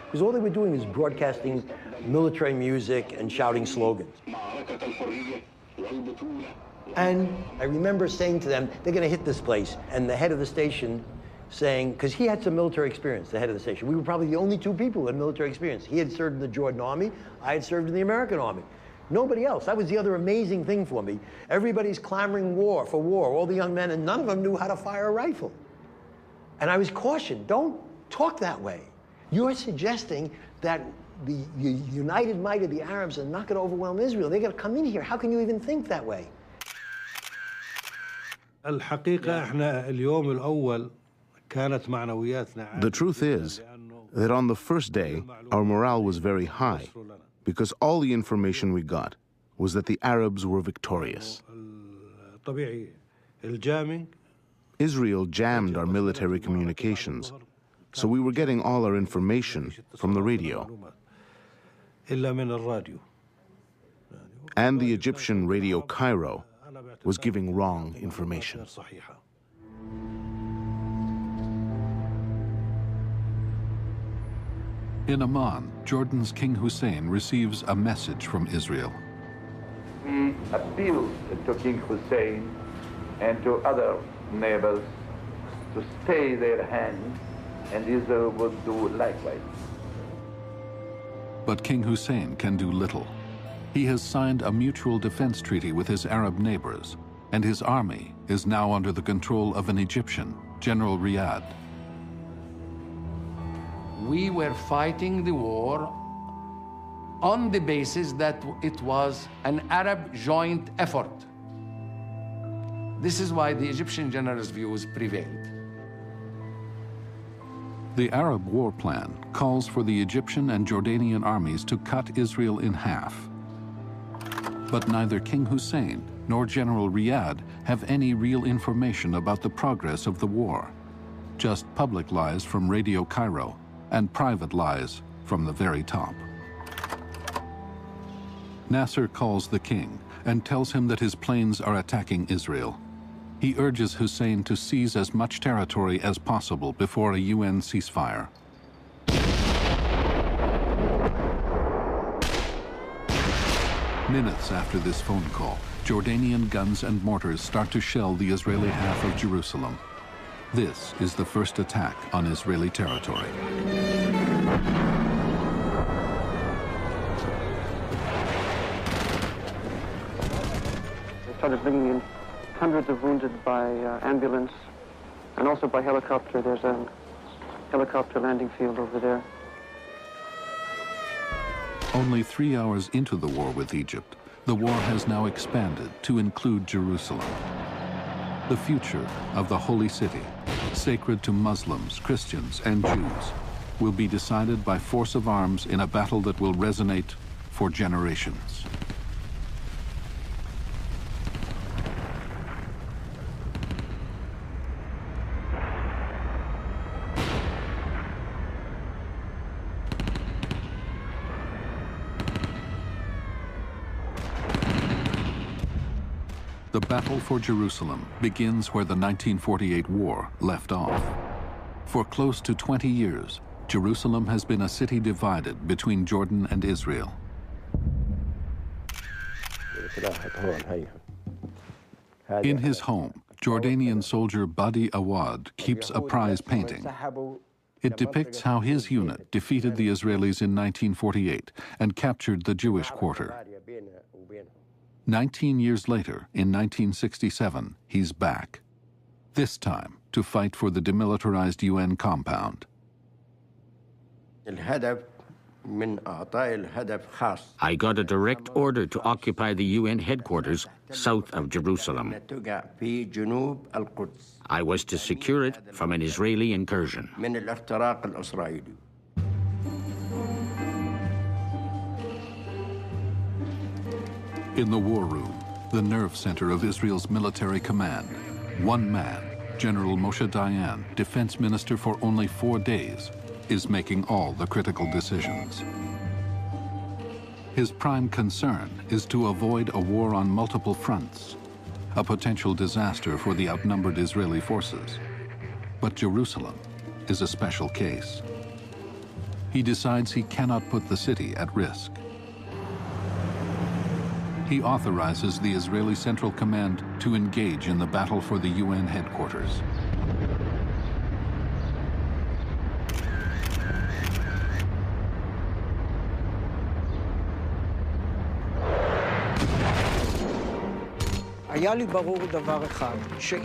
Because all they were doing was broadcasting military music and shouting slogans. And I remember saying to them, they're going to hit this place. And the head of the station saying, because he had some military experience, the head of the station. We were probably the only two people who had military experience. He had served in the Jordan Army. I had served in the American Army. Nobody else. That was the other amazing thing for me. Everybody's clamoring for war, all the young men, and none of them knew how to fire a rifle. And I was cautioned, don't talk that way. You're suggesting that the united might of the Arabs are not going to overwhelm Israel. They're going to come in here. How can you even think that way? The truth is that on the first day, our morale was very high because all the information we got was that the Arabs were victorious. Israel jammed our military communications, so we were getting all our information from the radio. And the Egyptian radio Cairo was giving wrong information. In Amman, Jordan's King Hussein receives a message from Israel. We appeal to King Hussein and to other neighbors to stay their hand, and Israel would do likewise. But King Hussein can do little. He has signed a mutual defense treaty with his Arab neighbors, and his army is now under the control of an Egyptian, General Riyad. We were fighting the war on the basis that it was an Arab joint effort. This is why the Egyptian general's views prevailed. The Arab war plan calls for the Egyptian and Jordanian armies to cut Israel in half. But neither King Hussein nor General Riyad have any real information about the progress of the war. Just public lies from Radio Cairo and private lies from the very top. Nasser calls the king and tells him that his planes are attacking Israel. He urges Hussein to seize as much territory as possible before a UN ceasefire. Minutes after this phone call, Jordanian guns and mortars start to shell the Israeli half of Jerusalem. This is the first attack on Israeli territory. They started bringing in hundreds of wounded by ambulance and also by helicopter. There's a helicopter landing field over there. Only 3 hours into the war with Egypt, the war has now expanded to include Jerusalem. The future of the Holy City, sacred to Muslims, Christians, and Jews, will be decided by force of arms in a battle that will resonate for generations. The battle for Jerusalem begins where the 1948 war left off. For close to 20 years, Jerusalem has been a city divided between Jordan and Israel. In his home, Jordanian soldier Badi Awad keeps a prize painting. It depicts how his unit defeated the Israelis in 1948 and captured the Jewish quarter. 19 years later, in 1967, he's back. This time to fight for the demilitarized UN compound. I got a direct order to occupy the UN headquarters south of Jerusalem. I was to secure it from an Israeli incursion. In the war room, the nerve center of Israel's military command, one man, General Moshe Dayan, defense minister for only 4 days, is making all the critical decisions. His prime concern is to avoid a war on multiple fronts, a potential disaster for the outnumbered Israeli forces. But Jerusalem is a special case. He decides he cannot put the city at risk. He authorizes the Israeli Central Command to engage in the battle for the UN headquarters.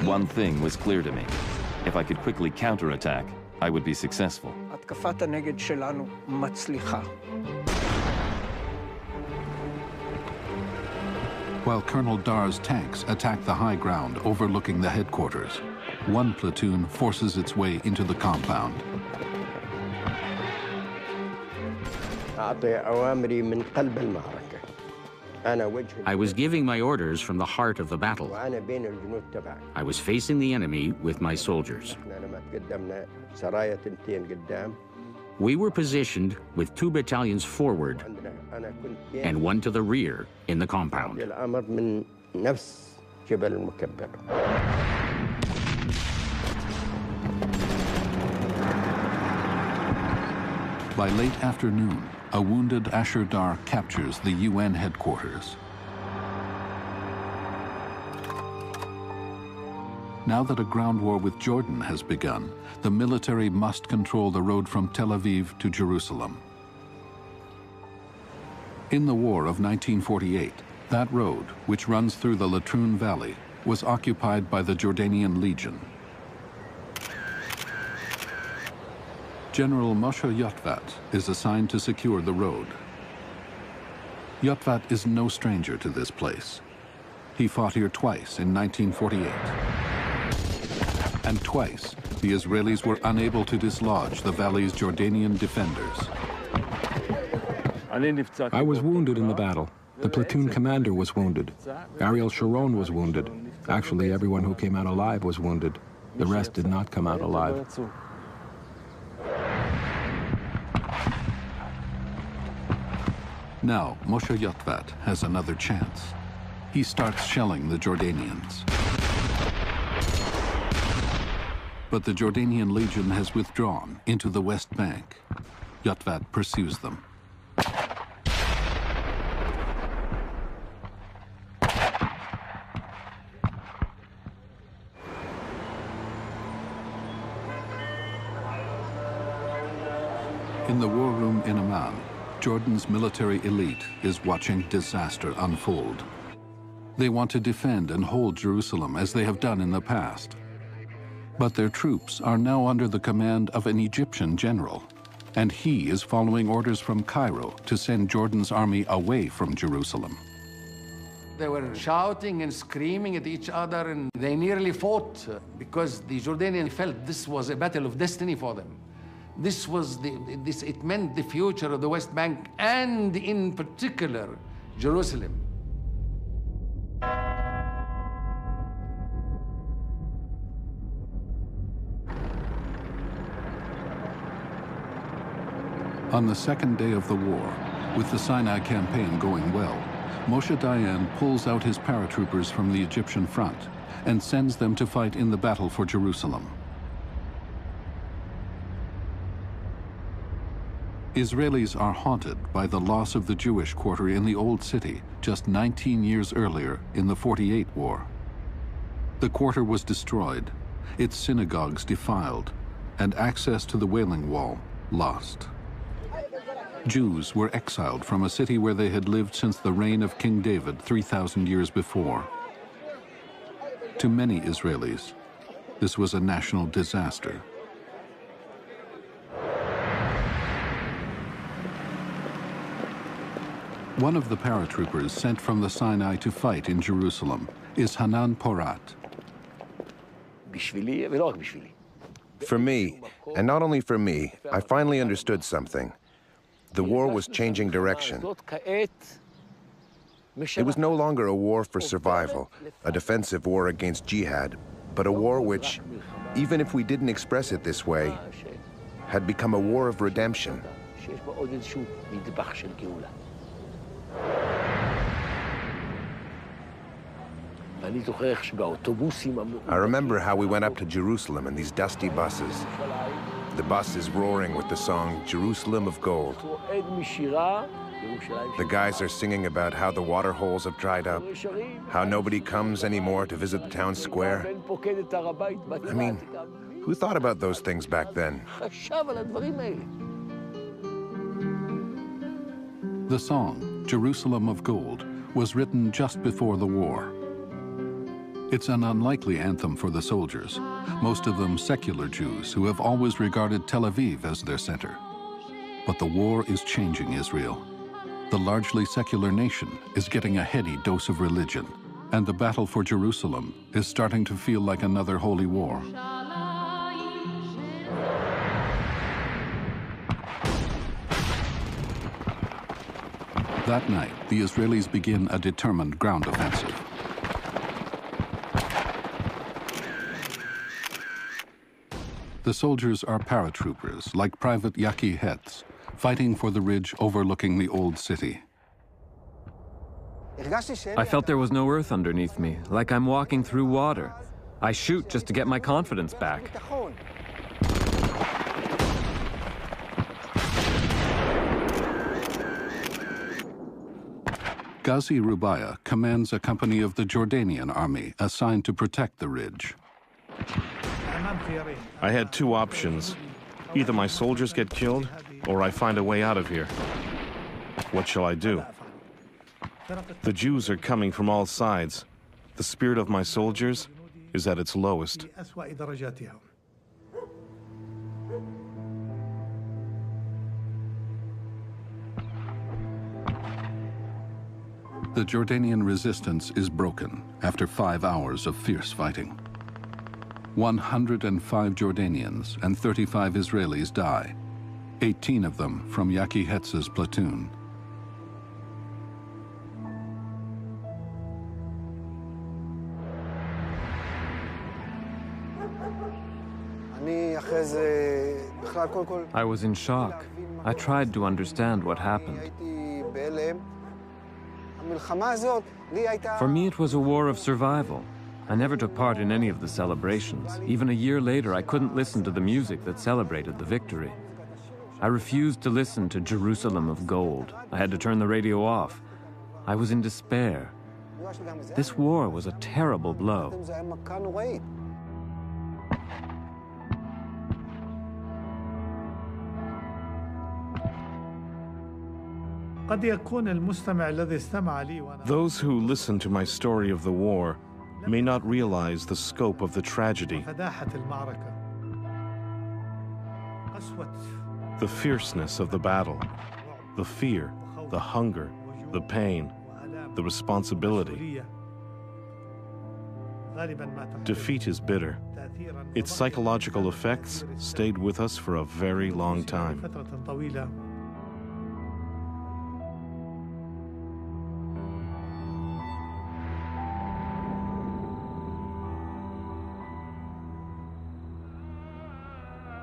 One thing was clear to me. If I could quickly counterattack, I would be successful. While Colonel Dar's tanks attack the high ground overlooking the headquarters, one platoon forces its way into the compound. I was giving my orders from the heart of the battle. I was facing the enemy with my soldiers. We were positioned with 2 battalions forward and 1 to the rear in the compound. By late afternoon, a wounded Asher Dar captures the UN headquarters. Now that a ground war with Jordan has begun, the military must control the road from Tel Aviv to Jerusalem. In the war of 1948, that road, which runs through the Latrun Valley, was occupied by the Jordanian Legion. General Moshe Yotvat is assigned to secure the road. Yotvat is no stranger to this place. He fought here twice in 1948. And twice, the Israelis were unable to dislodge the valley's Jordanian defenders. I was wounded in the battle. The platoon commander was wounded. Ariel Sharon was wounded. Actually, everyone who came out alive was wounded. The rest did not come out alive. Now, Moshe Yotvat has another chance. He starts shelling the Jordanians. But the Jordanian Legion has withdrawn into the West Bank. Yotvat pursues them. In the war room in Amman, Jordan's military elite is watching disaster unfold. They want to defend and hold Jerusalem as they have done in the past. But their troops are now under the command of an Egyptian general, and he is following orders from Cairo to send Jordan's army away from Jerusalem. They were shouting and screaming at each other, and they nearly fought because the Jordanians felt this was a battle of destiny for them. It meant the future of the West Bank, and in particular, Jerusalem. On the second day of the war, with the Sinai campaign going well, Moshe Dayan pulls out his paratroopers from the Egyptian front and sends them to fight in the battle for Jerusalem. Israelis are haunted by the loss of the Jewish quarter in the Old City just 19 years earlier in the 48 war. The quarter was destroyed, its synagogues defiled, and access to the Wailing Wall lost. Jews were exiled from a city where they had lived since the reign of King David 3,000 years before. To many Israelis, this was a national disaster. One of the paratroopers sent from the Sinai to fight in Jerusalem is Hanan Porat. For me, and not only for me, I finally understood something. The war was changing direction. It was no longer a war for survival, a defensive war against jihad, but a war which, even if we didn't express it this way, had become a war of redemption. I remember how we went up to Jerusalem in these dusty buses. The bus is roaring with the song Jerusalem of Gold. The guys are singing about how the water holes have dried up, how nobody comes anymore to visit the town square. I mean, who thought about those things back then? The song, Jerusalem of Gold, was written just before the war. It's an unlikely anthem for the soldiers, most of them secular Jews who have always regarded Tel Aviv as their center. But the war is changing Israel. The largely secular nation is getting a heady dose of religion, and the battle for Jerusalem is starting to feel like another holy war. That night, the Israelis begin a determined ground offensive. The soldiers are paratroopers, like Private Yaki Hetz, fighting for the ridge overlooking the old city. I felt there was no earth underneath me, like I'm walking through water. I shoot just to get my confidence back. Ghazi Rubaya commands a company of the Jordanian army assigned to protect the ridge. I had two options. Either my soldiers get killed, or I find a way out of here. What shall I do? The Jews are coming from all sides. The spirit of my soldiers is at its lowest. The Jordanian resistance is broken after 5 hours of fierce fighting. 105 Jordanians and 35 Israelis die, 18 of them from Yaki Hetz's platoon. I was in shock. I tried to understand what happened. For me, it was a war of survival. I never took part in any of the celebrations. Even a year later, I couldn't listen to the music that celebrated the victory. I refused to listen to Jerusalem of Gold. I had to turn the radio off. I was in despair. This war was a terrible blow. Those who listen to my story of the war may not realize the scope of the tragedy, the fierceness of the battle, the fear, the hunger, the pain, the responsibility. Defeat is bitter. Its psychological effects stayed with us for a very long time.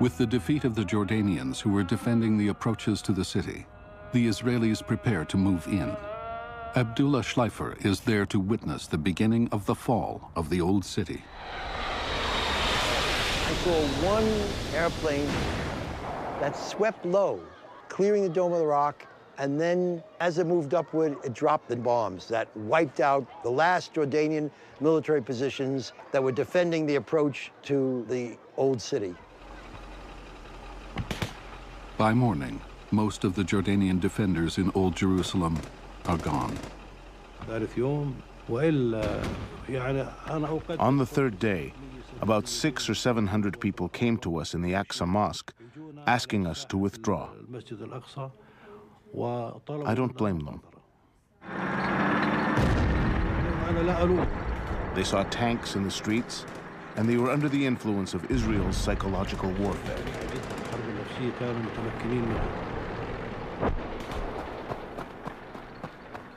With the defeat of the Jordanians who were defending the approaches to the city, the Israelis prepare to move in. Abdullah Schleifer is there to witness the beginning of the fall of the old city. I saw one airplane that swept low, clearing the Dome of the Rock, and then as it moved upward, it dropped the bombs that wiped out the last Jordanian military positions that were defending the approach to the old city. By morning, most of the Jordanian defenders in Old Jerusalem are gone. On the third day, about 600 or 700 people came to us in the Aqsa Mosque, asking us to withdraw. I don't blame them. They saw tanks in the streets, and they were under the influence of Israel's psychological warfare.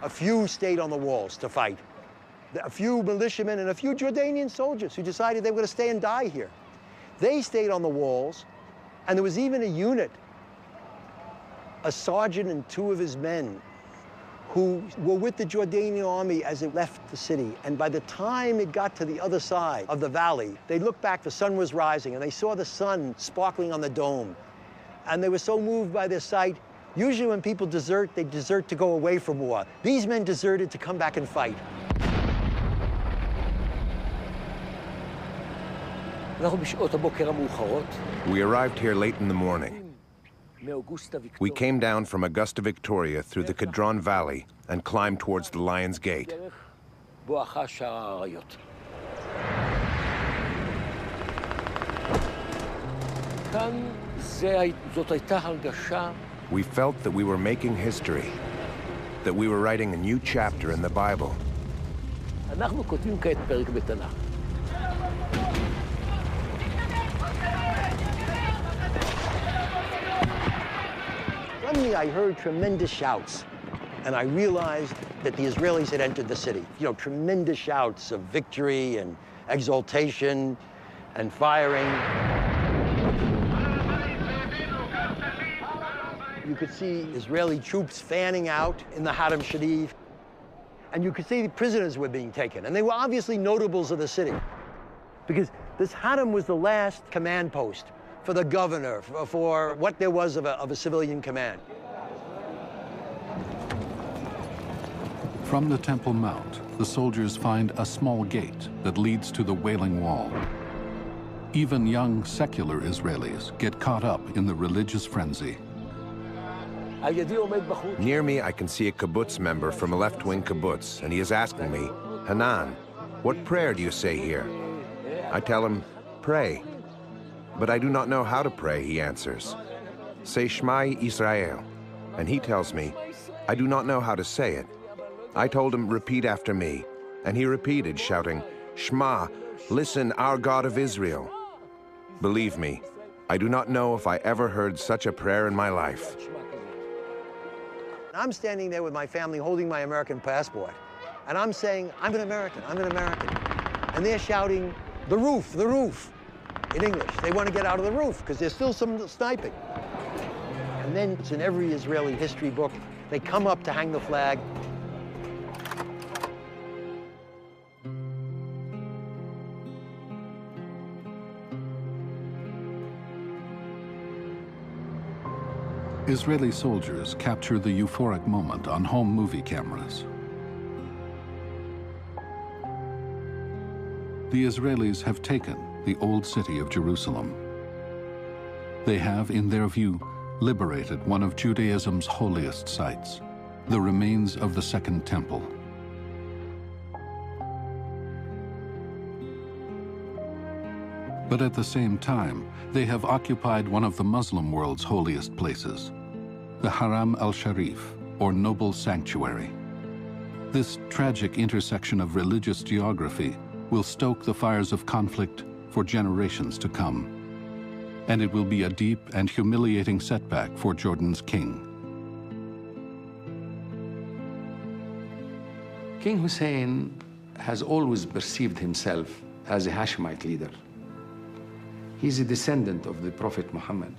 A few stayed on the walls to fight. A few militiamen and a few Jordanian soldiers who decided they were going to stay and die here. They stayed on the walls, and there was even a unit, a sergeant and two of his men, who were with the Jordanian army as it left the city. And by the time it got to the other side of the valley, they looked back, the sun was rising, and they saw the sun sparkling on the dome. And they were so moved by this sight. Usually when people desert, they desert to go away from war. These men deserted to come back and fight. We arrived here late in the morning. We came down from Augusta Victoria through the Kidron Valley and climbed towards the Lion's Gate. We felt that we were making history, that we were writing a new chapter in the Bible. Suddenly I heard tremendous shouts, and I realized that the Israelis had entered the city. You know, tremendous shouts of victory and exultation and firing. You could see Israeli troops fanning out in the Haram Sharif, and you could see the prisoners were being taken, and they were obviously notables of the city, because this Haram was the last command post for the governor, for what there was of a civilian command. From the Temple Mount, the soldiers find a small gate that leads to the Wailing Wall. Even young secular Israelis get caught up in the religious frenzy. Near me, I can see a kibbutz member from a left-wing kibbutz, and he is asking me, Hanan, what prayer do you say here? I tell him, pray. But I do not know how to pray, he answers. Say Shema Israel. And he tells me, I do not know how to say it. I told him, repeat after me. And he repeated, shouting, Shema, listen, our God of Israel. Believe me, I do not know if I ever heard such a prayer in my life. I'm standing there with my family holding my American passport. And I'm saying, I'm an American, I'm an American. And they're shouting, the roof, in English. They want to get out of the roof because there's still some sniping. And then it's in every Israeli history book. They come up to hang the flag. Israeli soldiers capture the euphoric moment on home movie cameras. The Israelis have taken the old city of Jerusalem. They have, in their view, liberated one of Judaism's holiest sites, the remains of the Second Temple. But at the same time, they have occupied one of the Muslim world's holiest places, the Haram al-Sharif, or Noble Sanctuary. This tragic intersection of religious geography will stoke the fires of conflict for generations to come. And it will be a deep and humiliating setback for Jordan's king. King Hussein has always perceived himself as a Hashemite leader. He's a descendant of the Prophet Muhammad.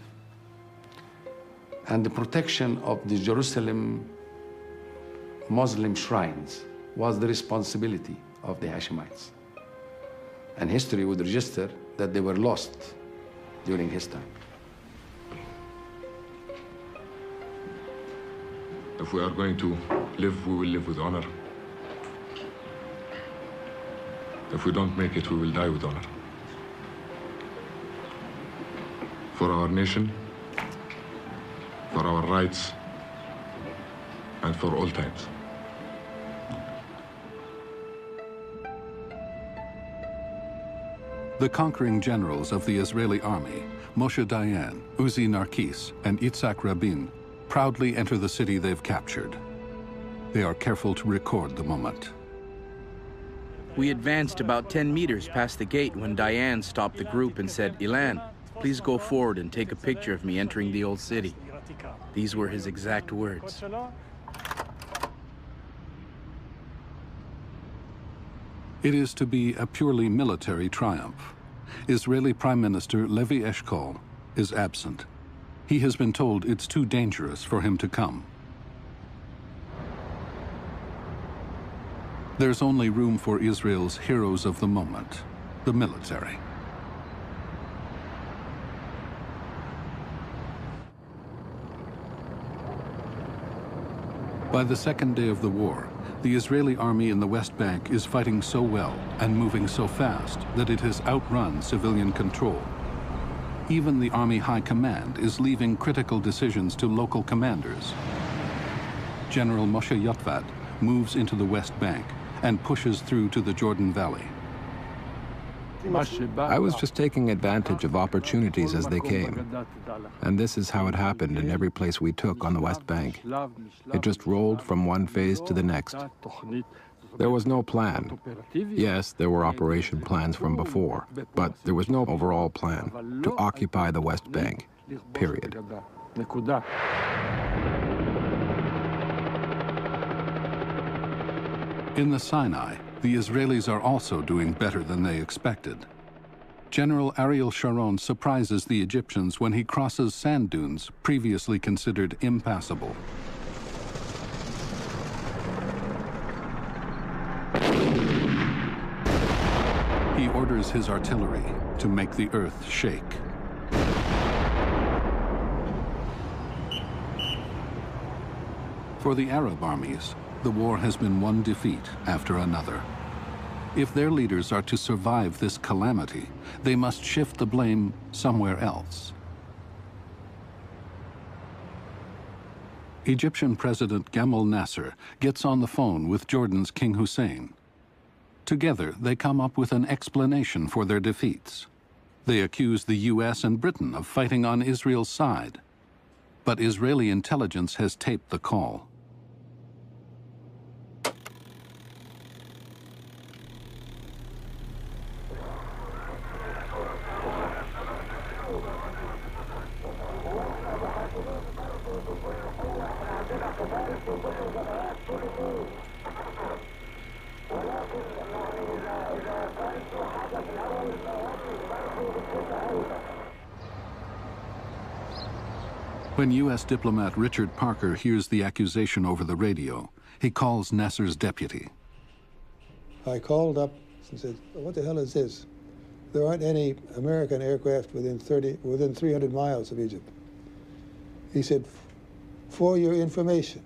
And the protection of the Jerusalem Muslim shrines was the responsibility of the Hashemites. And history would register that they were lost during his time. If we are going to live, we will live with honor. If we don't make it, we will die with honor. For our nation, for our rights, and for all times. The conquering generals of the Israeli army, Moshe Dayan, Uzi Narkis, and Yitzhak Rabin, proudly enter the city they've captured. They are careful to record the moment. We advanced about 10 meters past the gate when Dayan stopped the group and said, Ilan, please go forward and take a picture of me entering the old city. These were his exact words. It is to be a purely military triumph. Israeli Prime Minister Levi Eshkol is absent. He has been told it's too dangerous for him to come. There's only room for Israel's heroes of the moment, the military. By the second day of the war, the Israeli army in the West Bank is fighting so well and moving so fast that it has outrun civilian control. Even the Army High Command is leaving critical decisions to local commanders. General Moshe Yotved moves into the West Bank and pushes through to the Jordan Valley. I was just taking advantage of opportunities as they came. And this is how it happened in every place we took on the West Bank. It just rolled from one phase to the next. There was no plan. Yes, there were operation plans from before, but there was no overall plan to occupy the West Bank, period. In the Sinai, the Israelis are also doing better than they expected. General Ariel Sharon surprises the Egyptians when he crosses sand dunes previously considered impassable. He orders his artillery to make the earth shake. For the Arab armies, the war has been one defeat after another. If their leaders are to survive this calamity, they must shift the blame somewhere else. Egyptian President Gamal Nasser gets on the phone with Jordan's King Hussein. Together, they come up with an explanation for their defeats. They accuse the US and Britain of fighting on Israel's side. But Israeli intelligence has taped the call. When U.S. diplomat Richard Parker hears the accusation over the radio, he calls Nasser's deputy. I called up and said, what the hell is this? There aren't any American aircraft within 300 miles of Egypt. He said, for your information,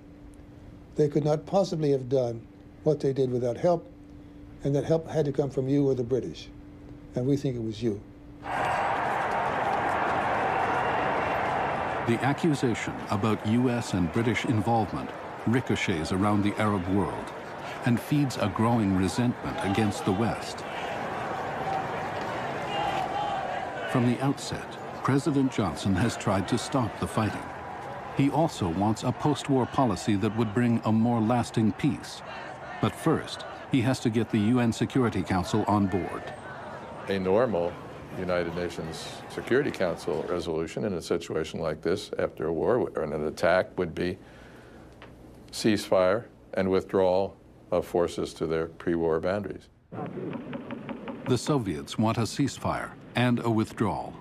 they could not possibly have done what they did without help, and that help had to come from you or the British. And we think it was you. The accusation about U.S. and British involvement ricochets around the Arab world and feeds a growing resentment against the West. From the outset, President Johnson has tried to stop the fighting. He also wants a post-war policy that would bring a more lasting peace. But first, he has to get the UN Security Council on board. A normal United Nations Security Council resolution in a situation like this after a war or an attack would be ceasefire and withdrawal of forces to their pre-war boundaries. The Soviets want a ceasefire and a withdrawal.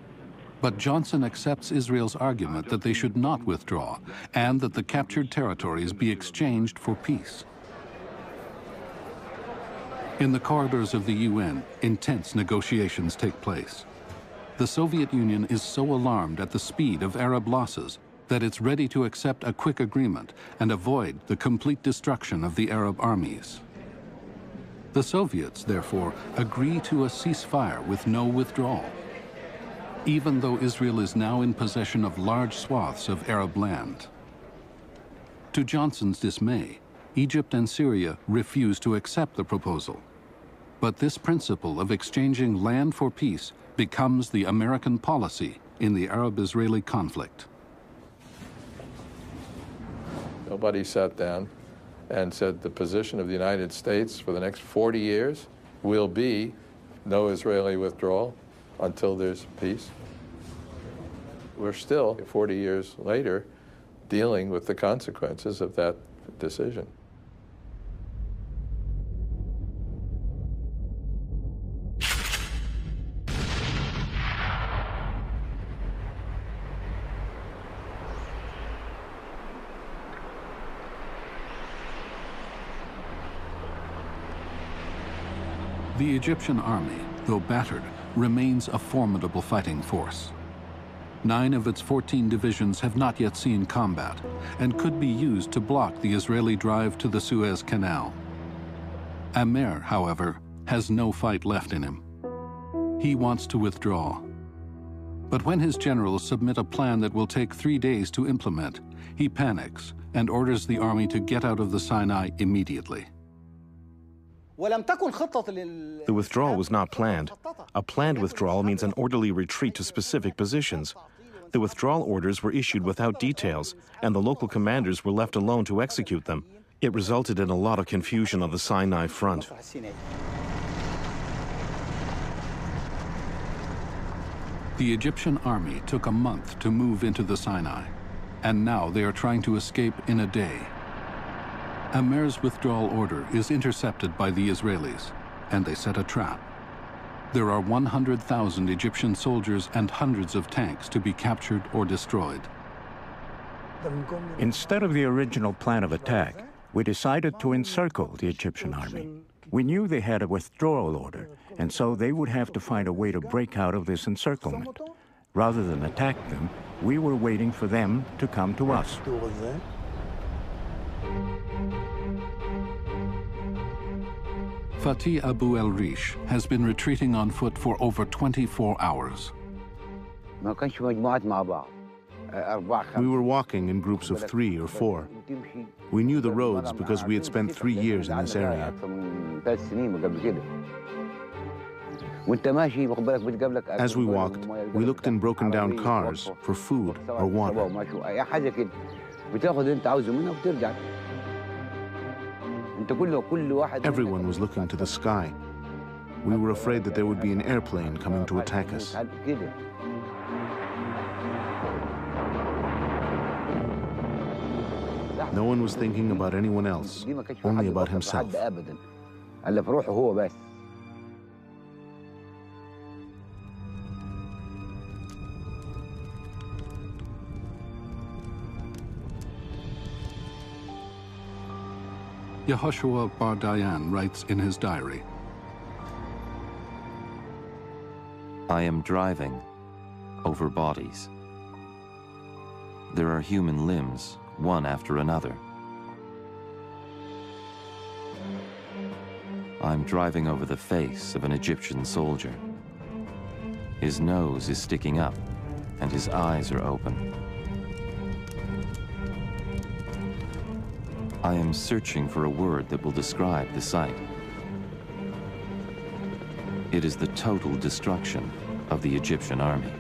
But Johnson accepts Israel's argument that they should not withdraw and that the captured territories be exchanged for peace. In the corridors of the UN, intense negotiations take place. The Soviet Union is so alarmed at the speed of Arab losses that it's ready to accept a quick agreement and avoid the complete destruction of the Arab armies. The Soviets, therefore, agree to a ceasefire with no withdrawal, even though Israel is now in possession of large swaths of Arab land. To Johnson's dismay, Egypt and Syria refuse to accept the proposal. But this principle of exchanging land for peace becomes the American policy in the Arab-Israeli conflict. Nobody sat down and said the position of the United States for the next 40 years will be no Israeli withdrawal until there's peace. We're still, 40 years later, dealing with the consequences of that decision. The Egyptian army, though battered, remains a formidable fighting force. 9 of its 14 divisions have not yet seen combat and could be used to block the Israeli drive to the Suez Canal. Amer, however, has no fight left in him. He wants to withdraw. But when his generals submit a plan that will take 3 days to implement, he panics and orders the army to get out of the Sinai immediately. The withdrawal was not planned. A planned withdrawal means an orderly retreat to specific positions. The withdrawal orders were issued without details, and the local commanders were left alone to execute them. It resulted in a lot of confusion on the Sinai front. The Egyptian army took a month to move into the Sinai, and now they are trying to escape in a day. Amer's withdrawal order is intercepted by the Israelis, and they set a trap. There are 100,000 Egyptian soldiers and hundreds of tanks to be captured or destroyed. Instead of the original plan of attack, we decided to encircle the Egyptian army. We knew they had a withdrawal order, and so they would have to find a way to break out of this encirclement. Rather than attack them, we were waiting for them to come to us. Fatih Abu el-Rish has been retreating on foot for over 24 hours. We were walking in groups of 3 or 4. We knew the roads because we had spent 3 years in this area. As we walked, we looked in broken down cars for food or water. Everyone was looking to the sky. We were afraid that there would be an airplane coming to attack us. No one was thinking about anyone else, only about himself. Yehoshua Bar Dayan writes in his diary, I am driving over bodies. There are human limbs, one after another. I'm driving over the face of an Egyptian soldier. His nose is sticking up, and his eyes are open. I am searching for a word that will describe the sight. It is the total destruction of the Egyptian army.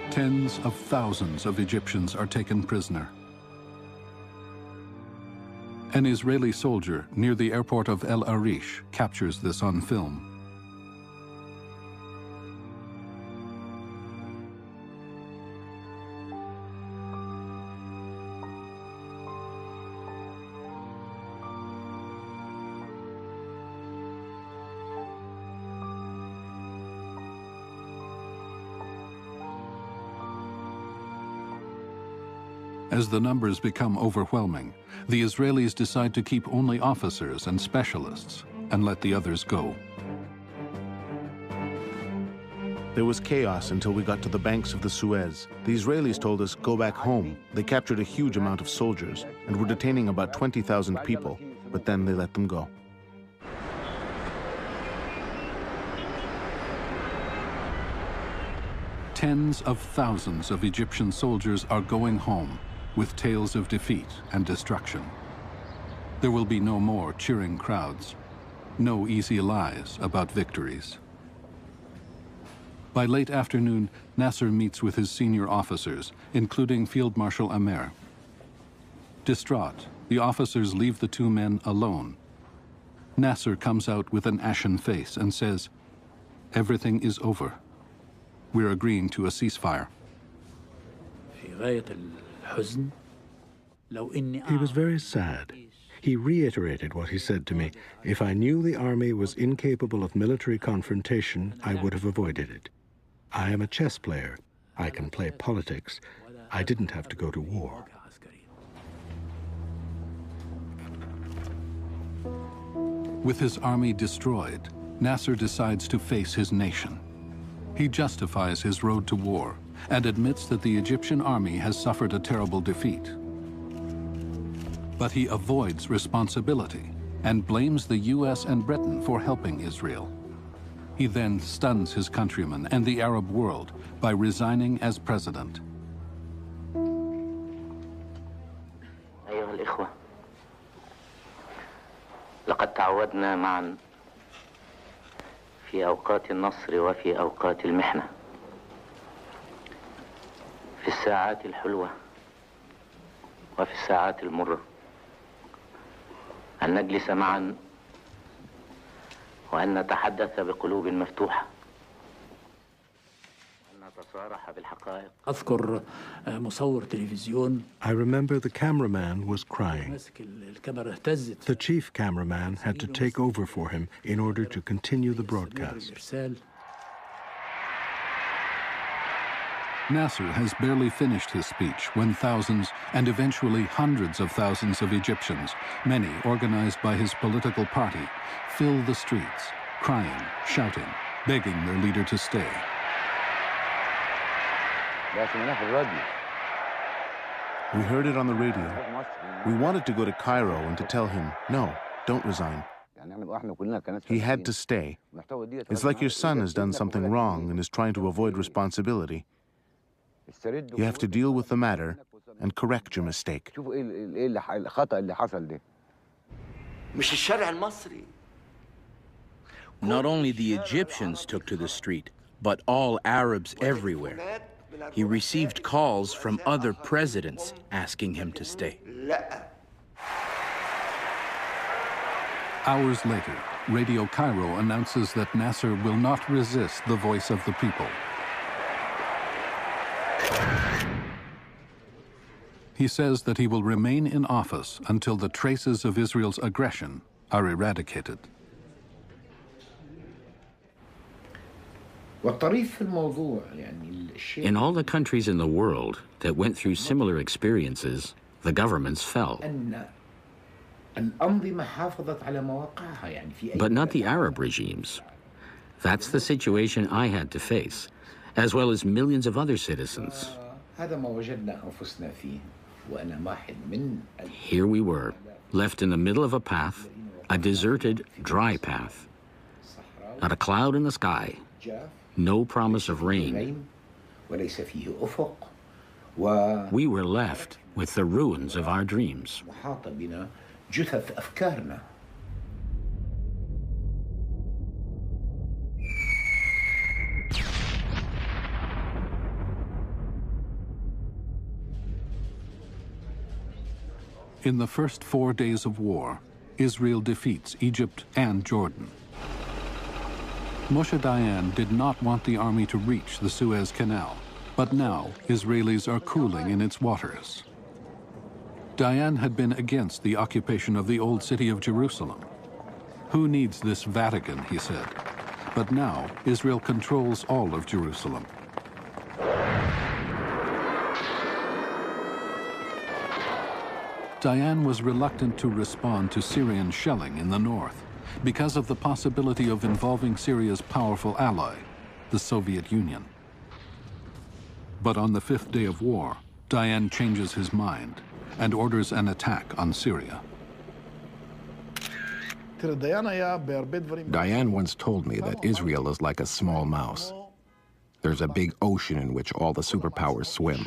Tens of thousands of Egyptians are taken prisoner. An Israeli soldier near the airport of El Arish captures this on film. As the numbers become overwhelming, the Israelis decide to keep only officers and specialists and let the others go. There was chaos until we got to the banks of the Suez. The Israelis told us, go back home. They captured a huge amount of soldiers and were detaining about 20,000 people, but then they let them go. Tens of thousands of Egyptian soldiers are going home with tales of defeat and destruction. There will be no more cheering crowds, no easy lies about victories. By late afternoon, Nasser meets with his senior officers, including Field Marshal Amer. Distraught, the officers leave the two men alone. Nasser comes out with an ashen face and says, "Everything is over. We're agreeing to a ceasefire." He was very sad. He reiterated what he said to me. If I knew the army was incapable of military confrontation, I would have avoided it. I am a chess player. I can play politics. I didn't have to go to war. With his army destroyed, Nasser decides to face his nation. He justifies his road to war and admits that the Egyptian army has suffered a terrible defeat. But he avoids responsibility and blames the US and Britain for helping Israel. He then stuns his countrymen and the Arab world by resigning as president. أيها الإخوة، لقد تعودنا معا في أوقات النصر وفي أوقات المحنة، في الساعات الحلوة وفي الساعات المرة، أن نجلس معا وأن نتحدث بقلوب مفتوحة، أن نتصارح بالحقائق. أذكر مصور تلفزيون. I remember the cameraman was crying. الكاميرا اهتزت. The chief cameraman had to take over for him in order to continue the broadcast. Nasser has barely finished his speech when thousands and eventually hundreds of thousands of Egyptians, many organized by his political party, fill the streets, crying, shouting, begging their leader to stay. We heard it on the radio. We wanted to go to Cairo and to tell him, no, don't resign. He had to stay. It's like your son has done something wrong and is trying to avoid responsibility. You have to deal with the matter and correct your mistake. Not only the Egyptians took to the street, but all Arabs everywhere. He received calls from other presidents asking him to stay. Hours later, Radio Cairo announces that Nasser will not resist the voice of the people. He says that he will remain in office until the traces of Israel's aggression are eradicated. In all the countries in the world that went through similar experiences, the governments fell. But not the Arab regimes. That's the situation I had to face, as well as millions of other citizens. Here we were, left in the middle of a path, a deserted, dry path. Not a cloud in the sky, no promise of rain. We were left with the ruins of our dreams. In the first 4 days of war, Israel defeats Egypt and Jordan. Moshe Dayan did not want the army to reach the Suez Canal, but now Israelis are cooling in its waters. Dayan had been against the occupation of the old city of Jerusalem. Who needs this Vatican, he said. But now Israel controls all of Jerusalem. Dayan was reluctant to respond to Syrian shelling in the north because of the possibility of involving Syria's powerful ally, the Soviet Union. But on the 5th day of war, Dayan changes his mind and orders an attack on Syria. Dayan once told me that Israel is like a small mouse. There's a big ocean in which all the superpowers swim.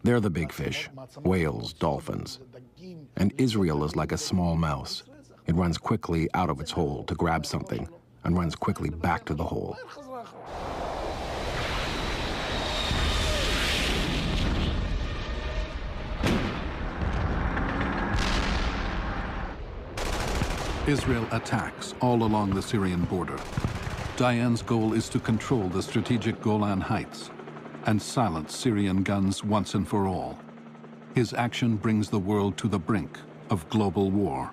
They're the big fish, whales, dolphins. And Israel is like a small mouse. It runs quickly out of its hole to grab something and runs quickly back to the hole. Israel attacks all along the Syrian border. Dayan's goal is to control the strategic Golan Heights and silence Syrian guns once and for all. His action brings the world to the brink of global war.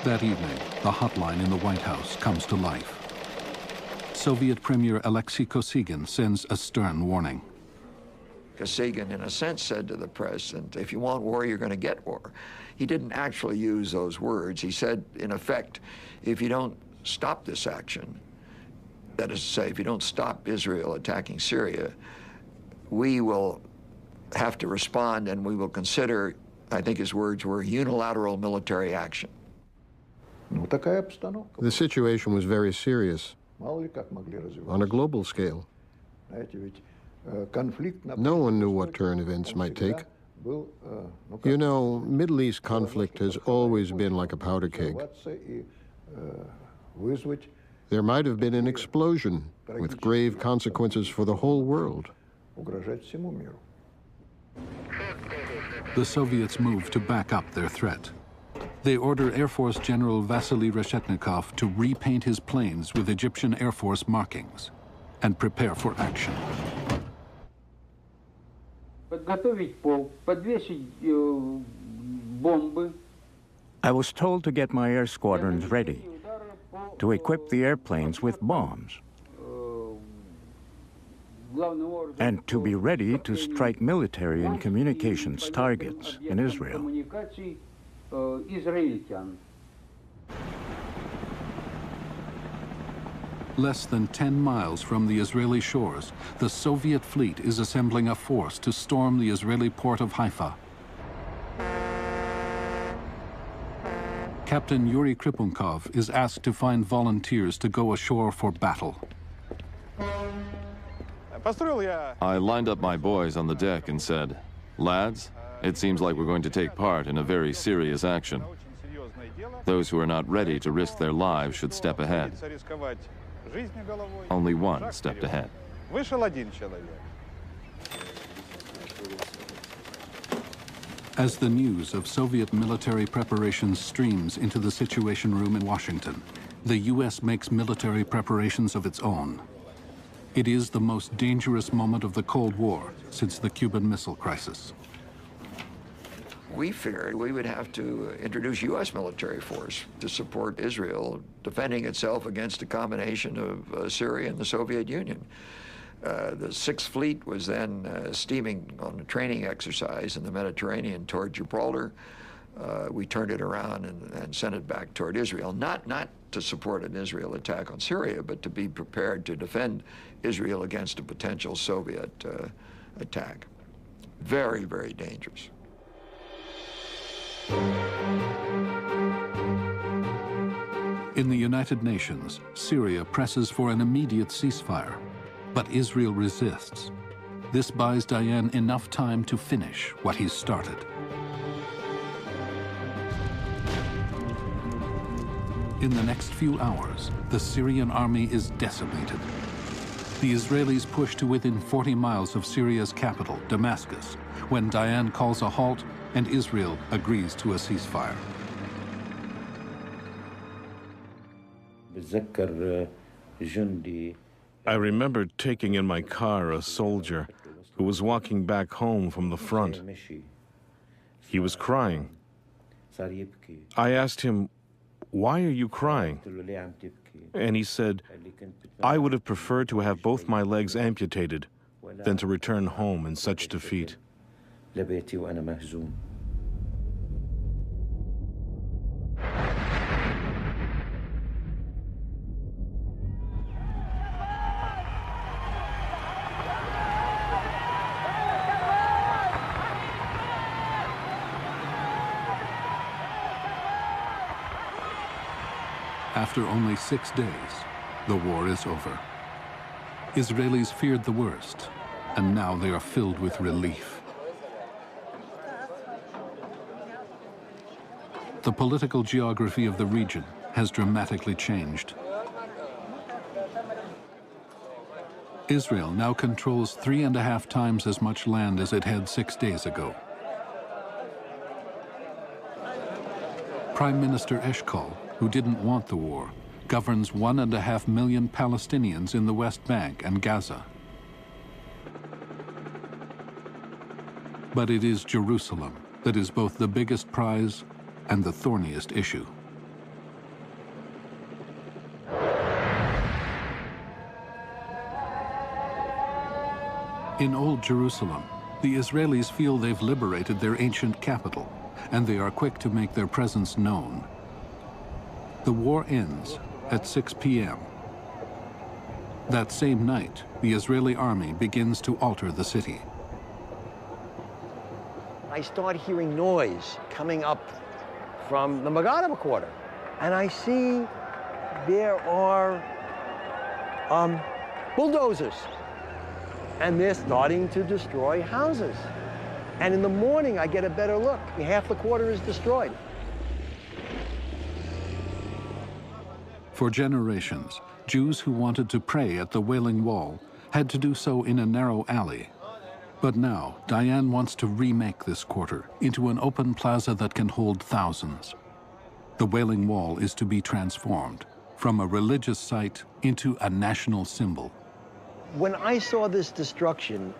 That evening, the hotline in the White House comes to life. Soviet Premier Alexei Kosygin sends a stern warning. Kosygin, in a sense, said to the President, if you want war, you're going to get war. He didn't actually use those words. He said, in effect, if you don't stop this action, that is to say, if you don't stop Israel attacking Syria, we will have to respond and we will consider, I think his words were, unilateral military action. The situation was very serious on a global scale. No one knew what turn events might take. You know, Middle East conflict has always been like a powder keg. There might have been an explosion with grave consequences for the whole world. The Soviets move to back up their threat. They order Air Force General Vasily Reshetnikov to repaint his planes with Egyptian Air Force markings and prepare for action. I was told to get my air squadrons ready, to equip the airplanes with bombs, and to be ready to strike military and communications targets in Israel. Less than 10 miles from the Israeli shores, the Soviet fleet is assembling a force to storm the Israeli port of Haifa. Captain Yuri Kripunkov is asked to find volunteers to go ashore for battle. I lined up my boys on the deck and said, "Lads, it seems like we're going to take part in a very serious action. Those who are not ready to risk their lives should step ahead." Only one stepped ahead. As the news of Soviet military preparations streams into the Situation Room in Washington, the U.S. makes military preparations of its own. It is the most dangerous moment of the Cold War since the Cuban Missile Crisis. We feared we would have to introduce U.S. military force to support Israel defending itself against a combination of Syria and the Soviet Union. The Sixth Fleet was then steaming on a training exercise in the Mediterranean toward Gibraltar. We turned it around and sent it back toward Israel, not to support an Israel attack on Syria, but to be prepared to defend Israel against a potential Soviet attack. Very, very dangerous. In the United Nations, Syria presses for an immediate ceasefire, but Israel resists. This buys Dayan enough time to finish what he's started. In the next few hours, the Syrian army is decimated. The Israelis push to within 40 miles of Syria's capital, Damascus, when Dayan calls a halt and Israel agrees to a ceasefire. I remember taking in my car a soldier who was walking back home from the front. He was crying. I asked him, "Why are you crying?" And he said, "I would have preferred to have both my legs amputated than to return home in such defeat." After only 6 days, the war is over. Israelis feared the worst, and now they are filled with relief. The political geography of the region has dramatically changed. Israel now controls 3.5 times as much land as it had 6 days ago. Prime Minister Eshkol, who didn't want the war, governs 1.5 million Palestinians in the West Bank and Gaza. But it is Jerusalem that is both the biggest prize and the thorniest issue. In Old Jerusalem, the Israelis feel they've liberated their ancient capital, and they are quick to make their presence known. The war ends at 6 p.m. That same night, the Israeli army begins to alter the city. I start hearing noise coming up from the Megadama quarter, and I see there are bulldozers, and they're starting to destroy houses. And in the morning, I get a better look. Half the quarter is destroyed. For generations, Jews who wanted to pray at the Wailing Wall had to do so in a narrow alley. But now, Diane wants to remake this quarter into an open plaza that can hold thousands. The Wailing Wall is to be transformed from a religious site into a national symbol. When I saw this destruction,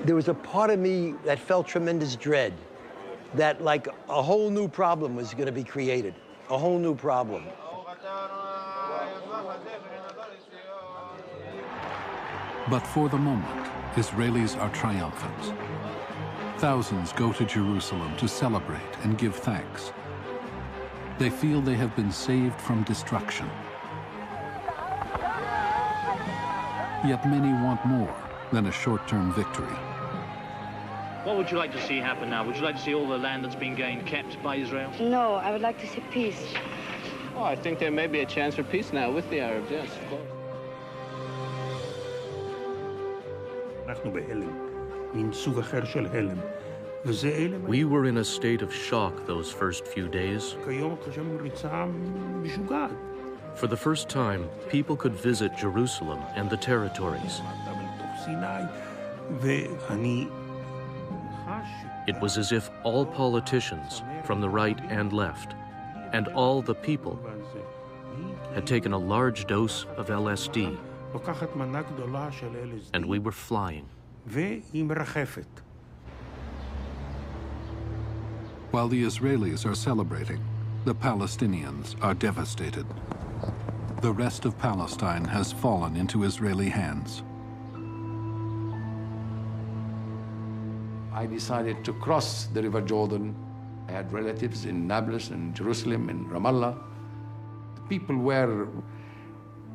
there was a part of me that felt tremendous dread, that like a whole new problem was going to be created, a whole new problem. But for the moment, Israelis are triumphant. Thousands go to Jerusalem to celebrate and give thanks. They feel they have been saved from destruction. Yet many want more than a short-term victory. What would you like to see happen now? Would you like to see all the land that's been gained kept by Israel? No, I would like to see peace. Oh, I think there may be a chance for peace now with the Arabs, yes, of course. We were in a state of shock those first few days. For the first time, people could visit Jerusalem and the territories. It was as if all politicians, from the right and left, and all the people, had taken a large dose of LSD, and we were flying. While the Israelis are celebrating, the Palestinians are devastated. The rest of Palestine has fallen into Israeli hands. I decided to cross the River Jordan. I had relatives in Nablus, in Jerusalem, in Ramallah. The people were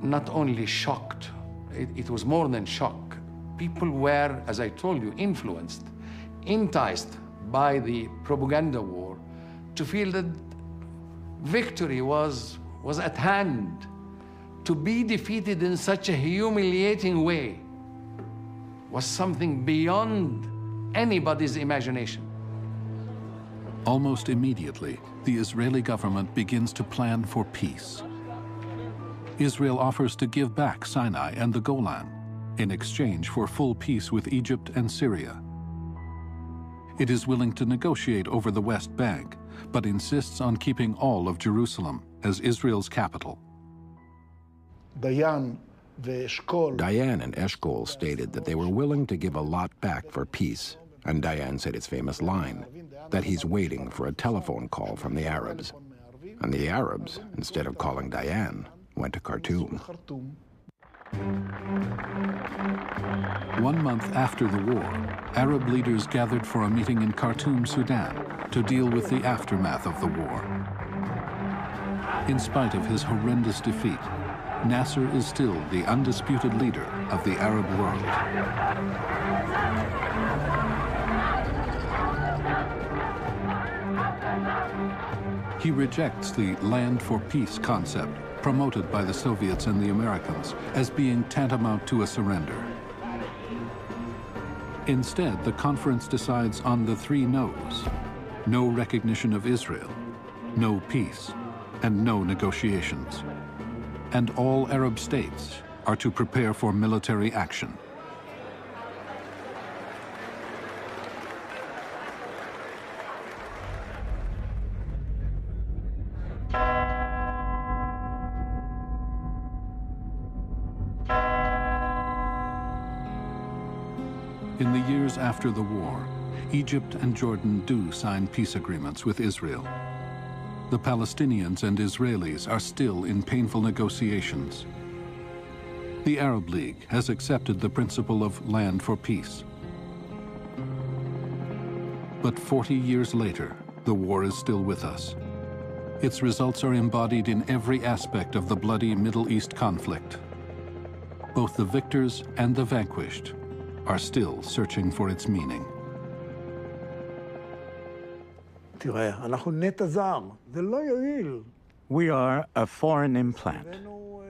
not only shocked, it was more than shock. People were, as I told you, influenced, enticed by the propaganda war to feel that victory was at hand. To be defeated in such a humiliating way was something beyond anybody's imagination. Almost immediately, the Israeli government begins to plan for peace. Israel offers to give back Sinai and the Golan in exchange for full peace with Egypt and Syria. It is willing to negotiate over the West Bank, but insists on keeping all of Jerusalem as Israel's capital. Diane and Eshkol stated that they were willing to give a lot back for peace, and Diane said his famous line, that he's waiting for a telephone call from the Arabs. And the Arabs, instead of calling Diane, went to Khartoum. 1 month after the war, Arab leaders gathered for a meeting in Khartoum, Sudan, to deal with the aftermath of the war. In spite of his horrendous defeat, Nasser is still the undisputed leader of the Arab world. He rejects the land for peace concept promoted by the Soviets and the Americans as being tantamount to a surrender. Instead, the conference decides on the 3 no's: no recognition of Israel, no peace, and no negotiations. And all Arab states are to prepare for military action. In the years after the war, Egypt and Jordan do sign peace agreements with Israel. The Palestinians and Israelis are still in painful negotiations. The Arab League has accepted the principle of land for peace. But 40 years later, the war is still with us. Its results are embodied in every aspect of the bloody Middle East conflict. Both the victors and the vanquished are still searching for its meaning. We are a foreign implant,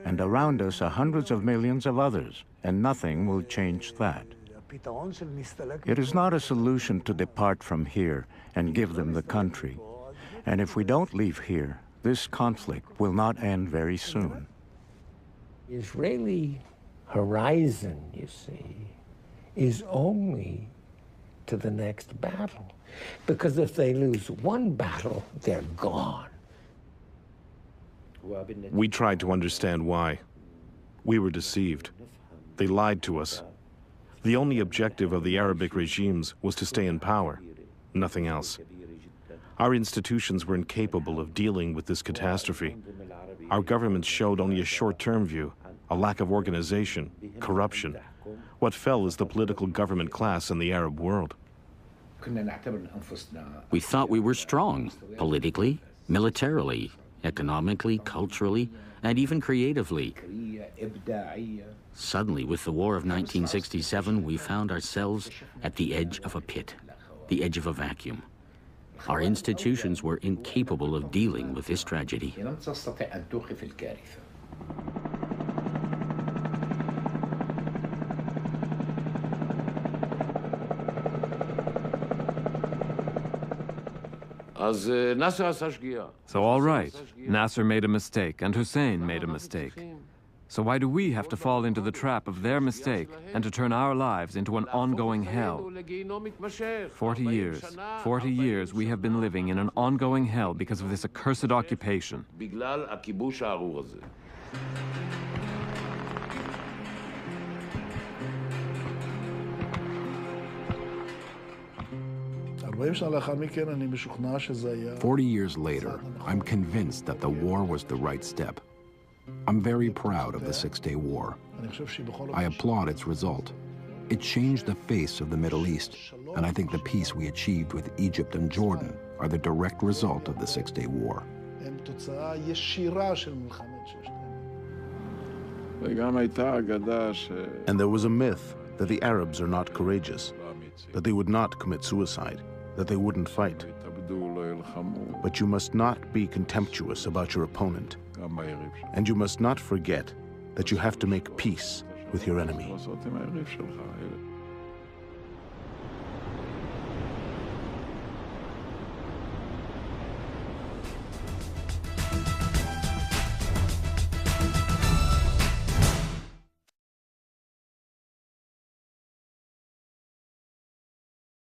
and around us are hundreds of millions of others, and nothing will change that. It is not a solution to depart from here and give them the country. And if we don't leave here, this conflict will not end very soon. Israeli horizon, you see, is only to the next battle. Because if they lose one battle, they're gone. We tried to understand why. We were deceived. They lied to us. The only objective of the Arabic regimes was to stay in power, nothing else. Our institutions were incapable of dealing with this catastrophe. Our governments showed only a short-term view, a lack of organization, corruption. What fell is the political government class in the Arab world. We thought we were strong, politically, militarily, economically, culturally, and even creatively. Suddenly, with the war of 1967, we found ourselves at the edge of a pit, the edge of a vacuum. Our institutions were incapable of dealing with this tragedy. So all right, Nasser made a mistake and Hussein made a mistake. So why do we have to fall into the trap of their mistake and to turn our lives into an ongoing hell? 40 years we have been living in an ongoing hell because of this accursed occupation. "40 years later, I'm convinced that the war was the right step. I'm very proud of the Six-Day War. I applaud its result. It changed the face of the Middle East, and I think the peace we achieved with Egypt and Jordan are the direct result of the Six-Day War." And there was a myth that the Arabs are not courageous, that they would not commit suicide, that they wouldn't fight. But you must not be contemptuous about your opponent. And you must not forget that you have to make peace with your enemy.